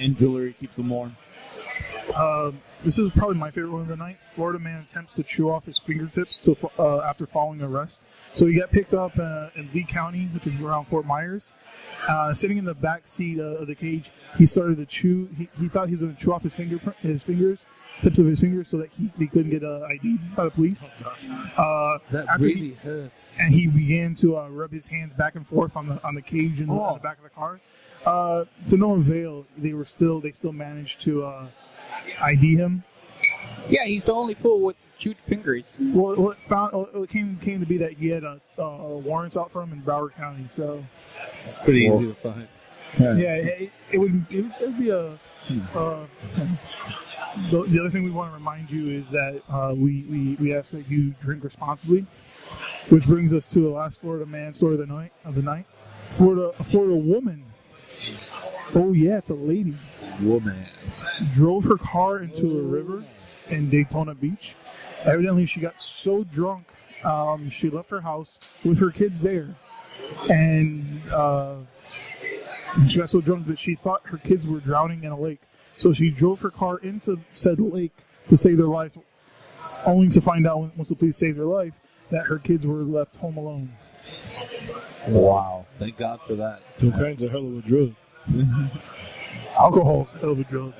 [SPEAKER 7] And jewelry keeps them warm.
[SPEAKER 2] This is probably my favorite one of the night. Florida man attempts to chew off his fingertips after following arrest. So he got picked up in Lee County, which is around Fort Myers. Sitting in the back seat of the cage, he started to chew. He thought he was going to chew off his tips of his fingers, so that he couldn't get ID'd by the police.
[SPEAKER 6] That
[SPEAKER 2] after
[SPEAKER 6] really hurts.
[SPEAKER 2] And he began to rub his hands back and forth on the cage in the back of the car. To no avail, they still managed to ID him.
[SPEAKER 3] Yeah, he's the only fool with chewed fingers.
[SPEAKER 2] Well, it came to be that he had warrants out for him in Broward County. So
[SPEAKER 6] It's pretty easy to find.
[SPEAKER 2] yeah, it would be a. The other thing we want to remind you is that we ask that you drink responsibly, which brings us to the last Florida man story of the night. A Florida woman. Oh yeah, it's a lady.
[SPEAKER 6] Woman.
[SPEAKER 2] Drove her car into a river in Daytona Beach. Evidently, she got so drunk, she left her house with her kids there, and she got so drunk that she thought her kids were drowning in a lake. So she drove her car into said lake to save their lives, only to find out once the police saved her life that her kids were left home alone.
[SPEAKER 6] Wow. Thank God for that.
[SPEAKER 5] Cocaine's a hell of a drug.
[SPEAKER 2] Alcohol's a hell of a drug.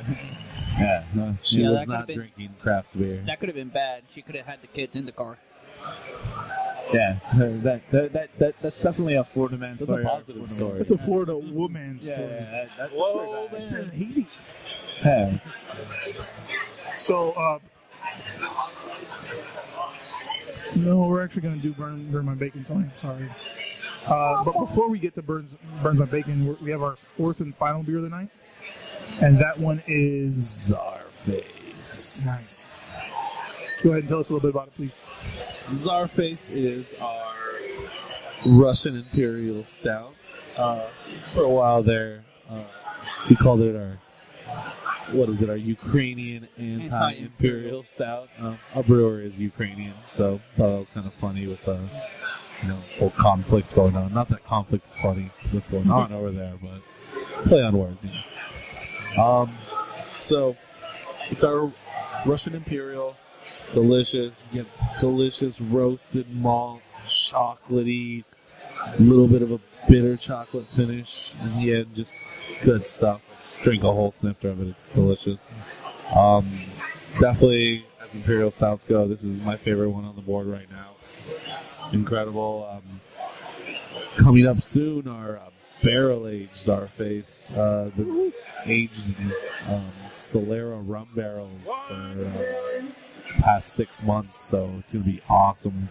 [SPEAKER 7] Yeah, no.
[SPEAKER 6] She
[SPEAKER 3] Yeah,
[SPEAKER 6] was
[SPEAKER 3] that
[SPEAKER 6] not
[SPEAKER 3] could've been-
[SPEAKER 6] drinking craft beer.
[SPEAKER 3] That could have been bad. She could have had the kids in the car.
[SPEAKER 7] Yeah, that's definitely a Florida man
[SPEAKER 6] That's
[SPEAKER 7] story.
[SPEAKER 6] a positive story.
[SPEAKER 2] It's a Florida woman story.
[SPEAKER 7] That's
[SPEAKER 5] Whoa,
[SPEAKER 2] It's in Haiti.
[SPEAKER 7] Yeah.
[SPEAKER 2] So, no, we're actually going to do burn my bacon, Tony. Sorry. But before we get to burns my bacon, we have our fourth and final beer of the night, and that one is
[SPEAKER 6] Czarface.
[SPEAKER 2] nice. Go ahead and tell us a little bit about it, please.
[SPEAKER 6] Czarface is our Russian Imperial Stout. For a while there, we called it our our Ukrainian anti-imperial stout. Our brewer is Ukrainian, so thought that was kind of funny with the whole conflict going on. Not that conflict is funny, what's going on over there, but play on words. So it's our Russian Imperial. Delicious. You get delicious roasted malt, chocolatey, little bit of a bitter chocolate finish, and yeah, just good stuff. Just drink a whole snifter of it. It's delicious. Definitely, as Imperial Stouts go, this is my favorite one on the board right now. It's incredible. Coming up soon, our barrel-aged Czarface, the aged Solera rum barrels for past 6 months, so it's going to be awesome.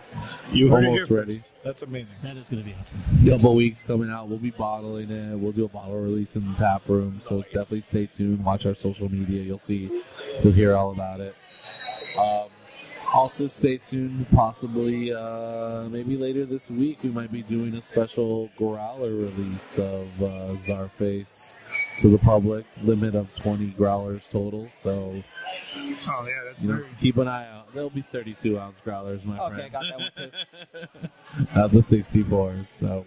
[SPEAKER 5] You heard
[SPEAKER 6] Almost
[SPEAKER 5] it here
[SPEAKER 6] ready.
[SPEAKER 5] first. That's amazing.
[SPEAKER 4] That is going to be awesome.
[SPEAKER 6] Couple weeks coming out. We'll be bottling it. We'll do a bottle release in the tap room, so definitely stay tuned. Watch our social media. You'll hear all about it. Also, stay tuned. Possibly, maybe later this week, we might be doing a special growler release of Czarface to the public. Limit of 20 growlers total. So,
[SPEAKER 2] Oh, yeah, that's very...
[SPEAKER 6] keep an eye out. There'll be 32-ounce growlers, my
[SPEAKER 3] Okay,
[SPEAKER 6] friend.
[SPEAKER 3] got that one too.
[SPEAKER 6] Not the 64s. So,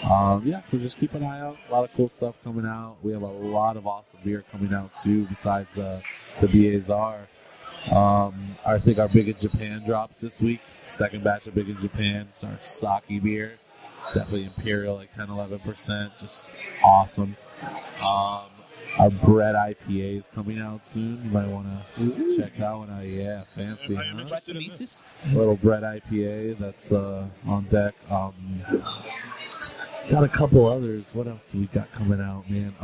[SPEAKER 6] so just keep an eye out. A lot of cool stuff coming out. We have a lot of awesome beer coming out too, besides the BAZR. I think our Big in Japan drops this week. Second batch of Big in Japan. It's our sake beer. Definitely Imperial, like 10-11%. Just awesome. Our bread IPA is coming out soon. You might want to check that one out. Yeah, fancy.
[SPEAKER 5] I am
[SPEAKER 6] Huh?
[SPEAKER 5] interested in this.
[SPEAKER 6] Little bread IPA that's on deck. Got a couple others. What else do we got coming out, man?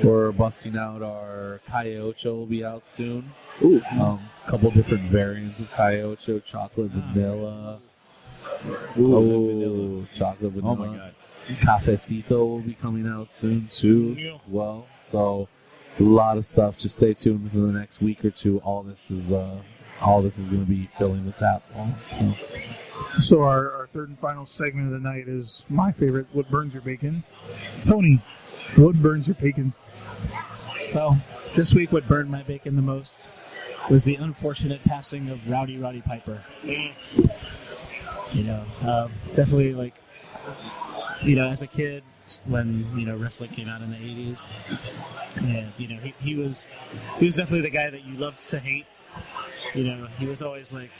[SPEAKER 6] We're busting out our Calle will be out soon.
[SPEAKER 7] Ooh.
[SPEAKER 6] Couple different variants of Calle, chocolate vanilla. Chocolate vanilla.
[SPEAKER 7] Oh my god.
[SPEAKER 6] Cafecito will be coming out soon too,
[SPEAKER 5] Yeah.
[SPEAKER 6] as well. So a lot of stuff. Just stay tuned for the next week or two. All this is going to be filling the tap.
[SPEAKER 2] So our third and final segment of the night is my favorite, What Burns Your Bacon? Tony, what burns your bacon?
[SPEAKER 4] Well, this week what burned my bacon the most was the unfortunate passing of Rowdy Roddy Piper. Definitely as a kid when wrestling came out in the 80s, and he was definitely the guy that you loved to hate. He was always like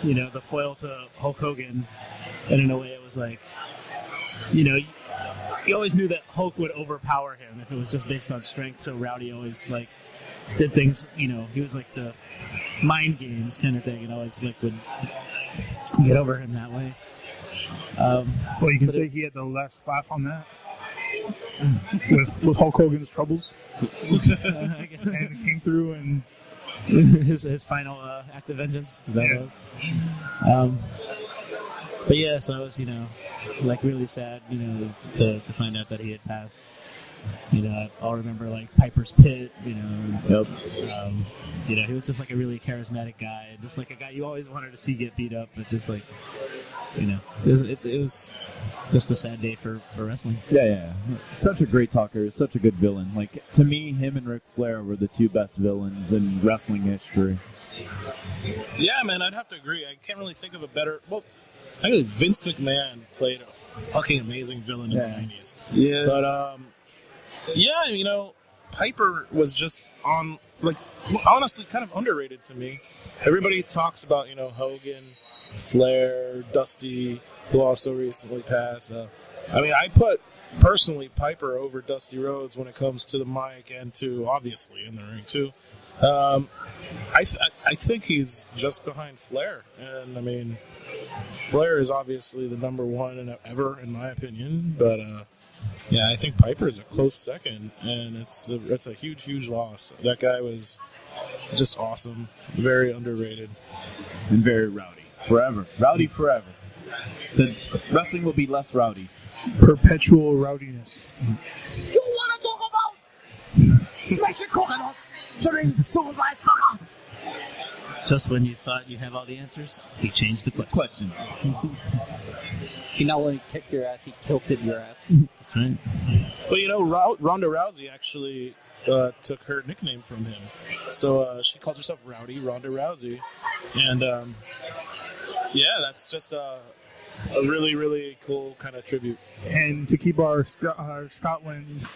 [SPEAKER 4] the foil to Hulk Hogan, and in a way it was like you always knew that Hulk would overpower him if it was just based on strength. So Rowdy always did things. He was like the mind games kind of thing, and always would get over him that way.
[SPEAKER 2] Well, you can say he had the last laugh on that with Hulk Hogan's troubles, and it came through and
[SPEAKER 4] his final act of vengeance. Is that what it was? But yeah, so I was really sad to find out that he had passed. I'll remember Piper's Pit.
[SPEAKER 7] Yep.
[SPEAKER 4] He was just a really charismatic guy, just a guy you always wanted to see get beat up, but just it was just a sad day for wrestling.
[SPEAKER 7] Yeah. Such a great talker, such a good villain. To me, him and Ric Flair were the two best villains in wrestling history.
[SPEAKER 5] Yeah, man, I'd have to agree. I can't really think of a better... Well, I think Vince McMahon played a fucking amazing villain in the 90s.
[SPEAKER 7] Yeah.
[SPEAKER 5] But, Piper was just on, honestly, kind of underrated to me. Everybody talks about, Hogan, Flair, Dusty, who also recently passed. I put personally Piper over Dusty Rhodes when it comes to the mic and to obviously in the ring too. I think he's just behind Flair, and I mean, Flair is obviously the number one ever in my opinion, but yeah, I think Piper is a close second, and it's a huge loss. That guy was just awesome, very underrated,
[SPEAKER 7] and very rowdy. Rowdy forever. The wrestling will be less rowdy.
[SPEAKER 2] Perpetual rowdiness.
[SPEAKER 1] You want to talk about smashing coconuts during civilized soccer?
[SPEAKER 4] Just when you thought you have all the answers, he changed the question.
[SPEAKER 3] He not only kicked your ass, he tilted your ass.
[SPEAKER 4] That's right.
[SPEAKER 5] Well, you know, Ronda Rousey actually took her nickname from him, so she calls herself Rowdy Ronda Rousey, and yeah, that's just a really cool kind of tribute.
[SPEAKER 2] And to keep our Scotland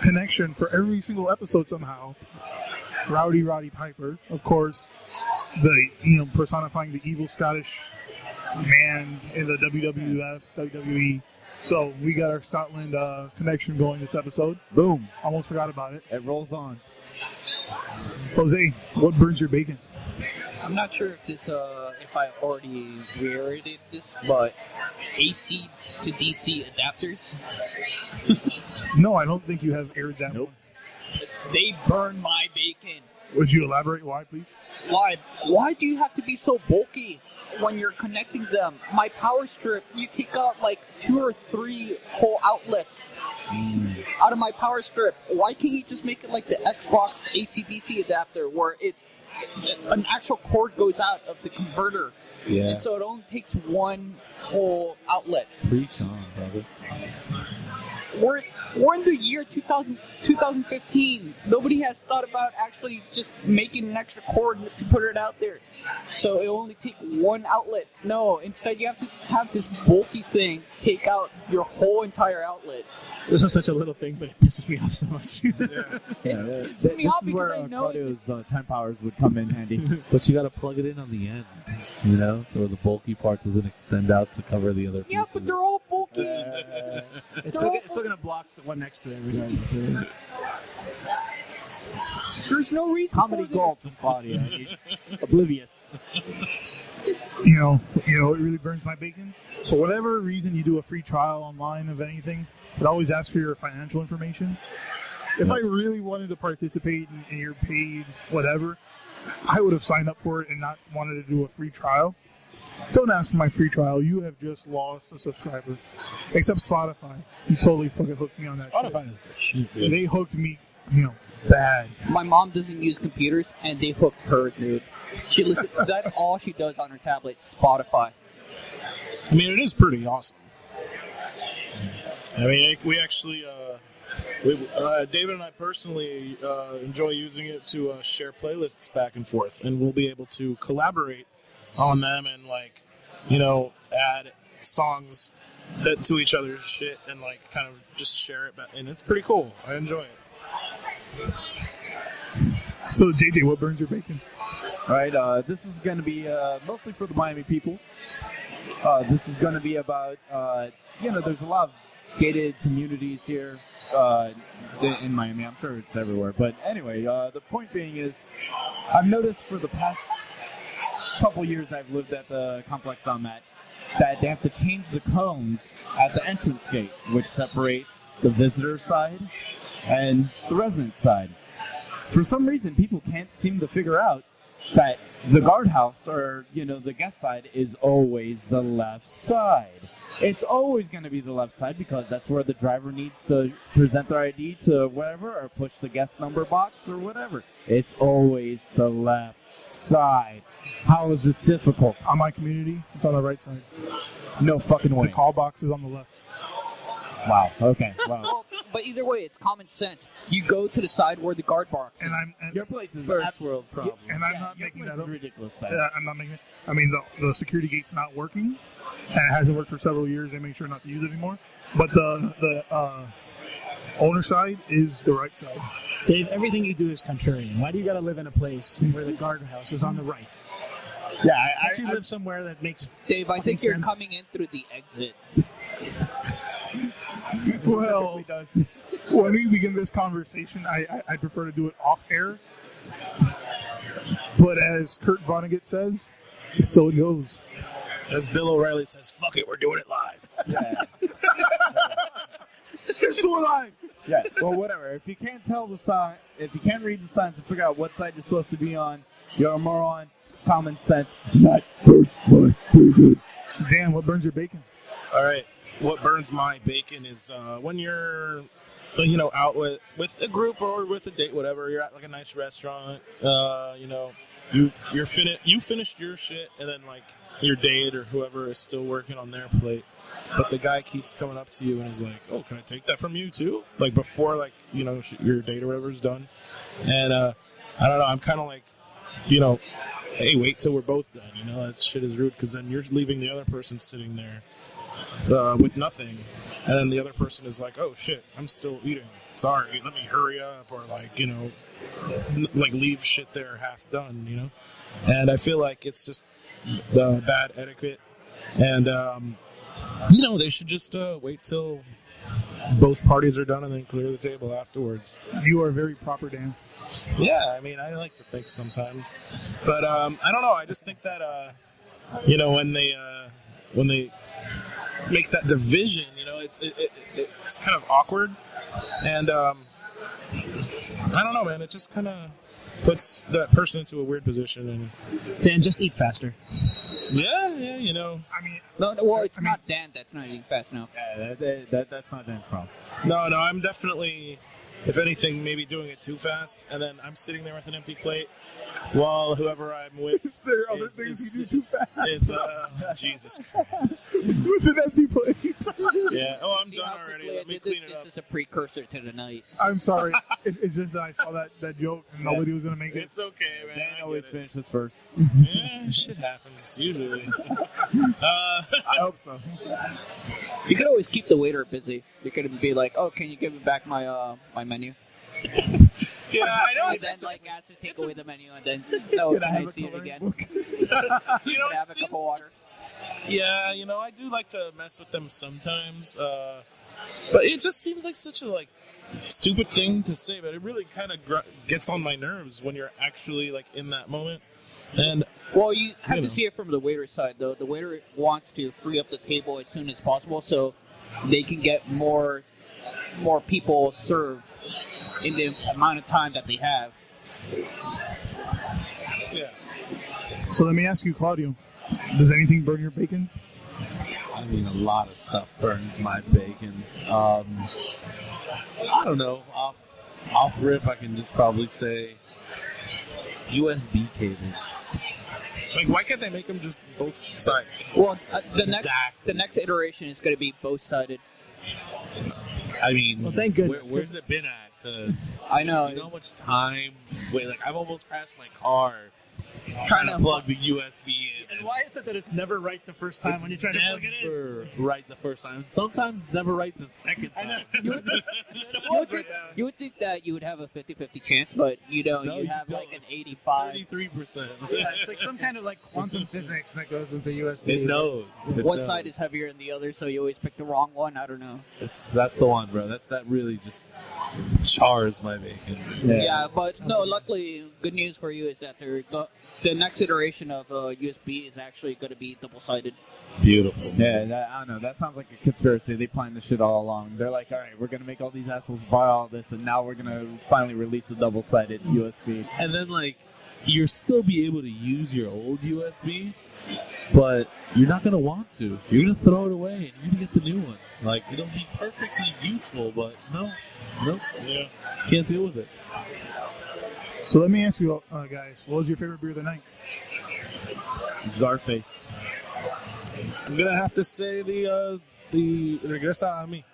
[SPEAKER 2] connection for every single episode somehow, Rowdy Roddy Piper, of course, personifying the evil Scottish man in the WWF, WWE. So we got our Scotland connection going this episode.
[SPEAKER 7] Boom.
[SPEAKER 2] Almost forgot about it.
[SPEAKER 7] It rolls on.
[SPEAKER 2] Jose, what burns your bacon?
[SPEAKER 3] I'm not sure if I already reiterated this, but AC to DC adapters.
[SPEAKER 2] No, I don't think you have aired that one.
[SPEAKER 3] They burn my bacon.
[SPEAKER 2] Would you elaborate why, please?
[SPEAKER 3] Why? Why do you have to be so bulky when you're connecting them? My power strip, you take out like 2 or 3 whole outlets out of my power strip. Why can't you just make it like the Xbox AC/DC adapter where an actual cord goes out of the converter?
[SPEAKER 6] Yeah.
[SPEAKER 3] And so it only takes one whole outlet.
[SPEAKER 6] Preach on, brother.
[SPEAKER 3] We're in the year 2015. Nobody has thought about actually just making an extra cord to put it out there. So it only take one outlet. No, instead you have to have this bulky thing take out your whole entire outlet.
[SPEAKER 4] This is such a little thing, but it pisses me off so much.
[SPEAKER 3] This is
[SPEAKER 7] where Claudio's time powers would come in handy.
[SPEAKER 6] But you got to plug it in on the end, you know, so the bulky part doesn't extend out to cover the other pieces.
[SPEAKER 3] Yeah, but they're all bulky.
[SPEAKER 4] It's still going to block the one next to it regardless.
[SPEAKER 3] There's no reason.
[SPEAKER 7] Comedy gold from Claudio. Oblivious.
[SPEAKER 2] You know, it really burns my bacon. For whatever reason, you do a free trial online of anything, it always asks for your financial information. If I really wanted to participate and you're paid whatever, I would have signed up for it and not wanted to do a free trial. Don't ask for my free trial. You have just lost a subscriber. Except Spotify. You totally fucking hooked me on that
[SPEAKER 5] Spotify is the shit, dude.
[SPEAKER 2] They hooked me, bad.
[SPEAKER 3] My mom doesn't use computers, and they hooked her, dude. She listens. That's all she does on her tablet. Spotify.
[SPEAKER 5] I mean, it is pretty awesome. I mean, we actually, David and I personally enjoy using it to share playlists back and forth, and we'll be able to collaborate on them and, like, add songs to each other's shit and, like, kind of just share it back. And it's pretty cool. I enjoy it.
[SPEAKER 2] So, JJ, what burns your bacon?
[SPEAKER 7] All right, this is going to be mostly for the Miami peoples. This is going to be about, there's a lot of gated communities here in Miami. I'm sure it's everywhere. But anyway, the point being is I've noticed for the past couple years I've lived at the complex I'm at that they have to change the cones at the entrance gate, which separates the visitor side and the resident side. For some reason, people can't seem to figure out that the guardhouse or, the guest side is always the left side. It's always going to be the left side because that's where the driver needs to present their ID to whatever or push the guest number box or whatever. It's always the left side. How is this difficult?
[SPEAKER 2] On my community, it's on the right side.
[SPEAKER 7] No fucking way.
[SPEAKER 2] The call box is on the left.
[SPEAKER 7] Wow. Okay. Wow.
[SPEAKER 3] Well, but either way, it's common sense. You go to the side where the guard box is.
[SPEAKER 2] And
[SPEAKER 7] Your place is
[SPEAKER 6] First world problem.
[SPEAKER 2] And I'm not making that up.
[SPEAKER 7] ridiculous.
[SPEAKER 2] I'm not making it. I mean, the security gate's not working, and it hasn't worked for several years. They make sure not to use it anymore. But the owner side is the right side.
[SPEAKER 4] Dave, everything you do is contrarian. Why do you got to live in a place where the guardhouse is on the right?
[SPEAKER 2] Yeah,
[SPEAKER 4] I actually live somewhere that makes
[SPEAKER 3] Dave, I think
[SPEAKER 4] fucking
[SPEAKER 3] you're
[SPEAKER 4] sense.
[SPEAKER 3] coming in through the exit.
[SPEAKER 2] Well, when we begin this conversation, I prefer to do it off air. But as Kurt Vonnegut says, so it goes.
[SPEAKER 5] As Bill O'Reilly says, fuck it, we're doing it live.
[SPEAKER 7] Yeah.
[SPEAKER 2] Let's do it live.
[SPEAKER 7] Yeah. Well, whatever. If you can't tell the sign, if you can't read the sign to figure out what side you're supposed to be on, you're a moron. It's common sense. Not burns my bacon.
[SPEAKER 2] Dan, what burns your bacon?
[SPEAKER 5] All right. What burns my bacon is when you're, out with a group or with a date, whatever. You're at like a nice restaurant. You finished your shit, and then like your date or whoever is still working on their plate. But the guy keeps coming up to you and is like, "Oh, can I take that from you too?" Like before, like your date or whatever is done. And I don't know. I'm kind of like, hey, wait till we're both done. That shit is rude because then you're leaving the other person sitting there with nothing, and then the other person is like, "Oh shit, I'm still eating. Sorry, let me hurry up," or like leave shit there half done. And I feel like it's just bad etiquette, and they should just wait till both parties are done and then clear the table afterwards.
[SPEAKER 2] You are very proper, Dan.
[SPEAKER 5] Yeah, I mean, I like to think sometimes, but I don't know. I just think that when they make that division, it's kind of awkward, and I don't know, man. It just kind of puts that person into a weird position. And
[SPEAKER 4] Dan, just eat faster.
[SPEAKER 5] Yeah.
[SPEAKER 2] I mean,
[SPEAKER 3] It's not Dan that's not eating fast enough.
[SPEAKER 7] Yeah, that's not Dan's problem.
[SPEAKER 5] No, I'm definitely, if anything, maybe doing it too fast, and then I'm sitting there with an empty plate while whoever I'm with
[SPEAKER 2] there are other things you do too fast.
[SPEAKER 5] is Jesus Christ.
[SPEAKER 2] With an empty plate.
[SPEAKER 5] Yeah. Oh, I'm
[SPEAKER 3] See
[SPEAKER 5] done
[SPEAKER 3] how
[SPEAKER 5] already.
[SPEAKER 3] quickly I
[SPEAKER 5] Let me
[SPEAKER 3] did
[SPEAKER 5] clean
[SPEAKER 3] this?
[SPEAKER 5] it up.
[SPEAKER 3] This is a precursor to the night.
[SPEAKER 2] I'm sorry. It's just that I saw that joke and nobody was going to make it.
[SPEAKER 5] It's okay, man.
[SPEAKER 7] Dan
[SPEAKER 5] I
[SPEAKER 7] always
[SPEAKER 5] get it.
[SPEAKER 7] finishes first.
[SPEAKER 5] Yeah, shit happens usually.
[SPEAKER 2] I hope so.
[SPEAKER 3] You could always keep the waiter busy. You could be like, "Oh, can you give me back my my menu?"
[SPEAKER 5] Yeah, I know.
[SPEAKER 3] And then ask to take
[SPEAKER 5] it's
[SPEAKER 3] away the menu, and then can I see it again?
[SPEAKER 5] it
[SPEAKER 3] Can I have a
[SPEAKER 5] seems-
[SPEAKER 3] cup of water?
[SPEAKER 5] Yeah, I do like to mess with them sometimes, but it just seems like such a stupid thing to say. But it really kind of gets on my nerves when you're actually in that moment. And
[SPEAKER 3] Well, you have
[SPEAKER 5] You
[SPEAKER 3] to
[SPEAKER 5] know.
[SPEAKER 3] see it from the waiter's side, though. The waiter wants to free up the table as soon as possible, so they can get more people served in the amount of time that they have.
[SPEAKER 5] yeah,
[SPEAKER 2] So let me ask you, Claudio, does anything burn your bacon?
[SPEAKER 6] I mean, a lot of stuff burns my bacon. I don't know. Off rip, I can just probably say USB cables.
[SPEAKER 5] why can't they make them just both sides?
[SPEAKER 3] Well, the
[SPEAKER 6] Exactly.
[SPEAKER 3] next iteration is going to be both-sided.
[SPEAKER 6] I mean,
[SPEAKER 4] Well, thank goodness,
[SPEAKER 6] where's it been at? Because
[SPEAKER 3] I know.
[SPEAKER 6] do you know how much time? I've almost crashed my car trying
[SPEAKER 3] Trying
[SPEAKER 6] to
[SPEAKER 3] to-
[SPEAKER 6] plug the USB in.
[SPEAKER 4] And why is it that it's never right the first time
[SPEAKER 6] It's
[SPEAKER 4] when you try to plug it in?
[SPEAKER 6] never right the first time. Sometimes it's never right the second
[SPEAKER 4] I know.
[SPEAKER 6] time.
[SPEAKER 3] You would think that you would have a 50-50 chance, but you don't.
[SPEAKER 6] No,
[SPEAKER 3] you
[SPEAKER 6] you
[SPEAKER 3] have
[SPEAKER 6] don't.
[SPEAKER 3] like an 85.
[SPEAKER 6] 33%.
[SPEAKER 4] Yeah, it's like some kind of quantum physics that goes into USB.
[SPEAKER 6] It knows. It
[SPEAKER 3] One
[SPEAKER 6] knows.
[SPEAKER 3] side is heavier than the other, so you always pick the wrong one. I don't know.
[SPEAKER 6] That's the one, bro. That really just chars my bacon.
[SPEAKER 3] Yeah, but no. Luckily, good news for you is that the next iteration of USB is actually going to be double-sided.
[SPEAKER 6] Beautiful.
[SPEAKER 7] Yeah, I don't know. That sounds like a conspiracy. They planned this shit all along. They're like, all right, we're going to make all these assholes buy all this, and now we're going to finally release the double-sided USB.
[SPEAKER 6] And then you'll still be able to use your old USB, but you're not gonna want to. You're gonna throw it away and you're gonna get the new one. It'll be perfectly useful, but no,
[SPEAKER 5] Yeah.
[SPEAKER 6] can't deal with it.
[SPEAKER 2] So let me ask you, guys, what was your favorite beer of the night?
[SPEAKER 6] Czarface.
[SPEAKER 5] I'm gonna have to say the Regresa a mí.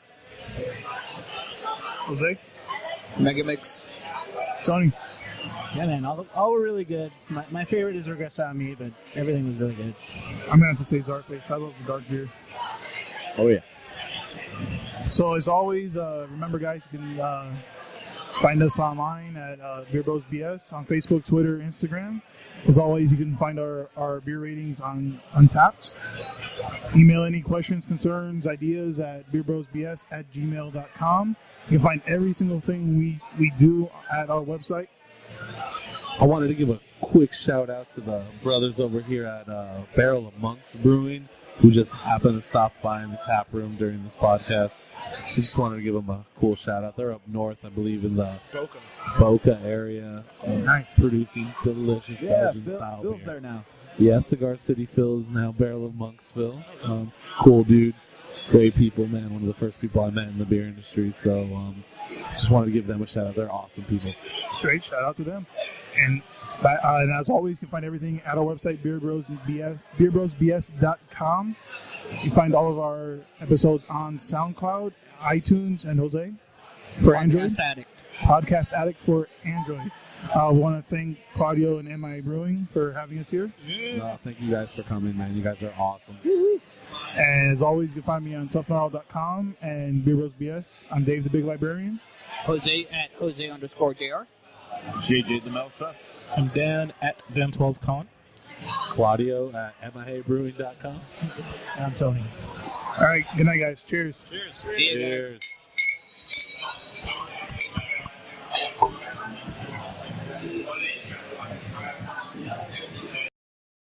[SPEAKER 2] Jose?
[SPEAKER 3] Megamix.
[SPEAKER 2] Tony?
[SPEAKER 4] Yeah, man, all were really good. My favorite is Regresa a mí, but everything was really good.
[SPEAKER 2] I'm going to have to say Czarface. I love the dark beer.
[SPEAKER 7] Oh, yeah.
[SPEAKER 2] So as always, remember, guys, you can Find us online at Beer Bros BS on Facebook, Twitter, Instagram. As always, you can find our beer ratings on Untapped. Email any questions, concerns, ideas at beerbrosbs@gmail.com. You can find every single thing we do at our website.
[SPEAKER 6] I wanted to give a quick shout out to the brothers over here at Barrel of Monks Brewing, who just happened to stop by in the tap room during this podcast. I just wanted to give them a cool shout out. They're up north, I believe, in the Boca area,
[SPEAKER 2] Nice.
[SPEAKER 6] producing delicious Belgian style
[SPEAKER 7] Phil's
[SPEAKER 6] beer.
[SPEAKER 7] there now.
[SPEAKER 6] Yeah, Cigar City Phil is now Barrel of Monksville. Cool dude, great people, man. One of the first people I met in the beer industry. So just wanted to give them a shout out. They're awesome people.
[SPEAKER 2] Straight shout out to them. And as always, you can find everything at our website, beerbrosbs.com. You find all of our episodes on SoundCloud, iTunes, and Jose for Android. Podcast Addict for Android. I want to thank Claudio and MIA Brewing for having us here.
[SPEAKER 6] No, thank you guys for coming, man. You guys are awesome.
[SPEAKER 2] And as always, you can find me on toughmorale.com and Beer Bros BS. I'm Dave the Big Librarian.
[SPEAKER 3] Jose at Jose_JR.
[SPEAKER 7] JJ the Mel Chef.
[SPEAKER 5] I'm Dan at Dan12Con.
[SPEAKER 6] Claudio at miabrewing.com.
[SPEAKER 4] I'm Tony.
[SPEAKER 2] All right, good night, guys. Cheers.
[SPEAKER 3] See you guys.
[SPEAKER 6] Cheers.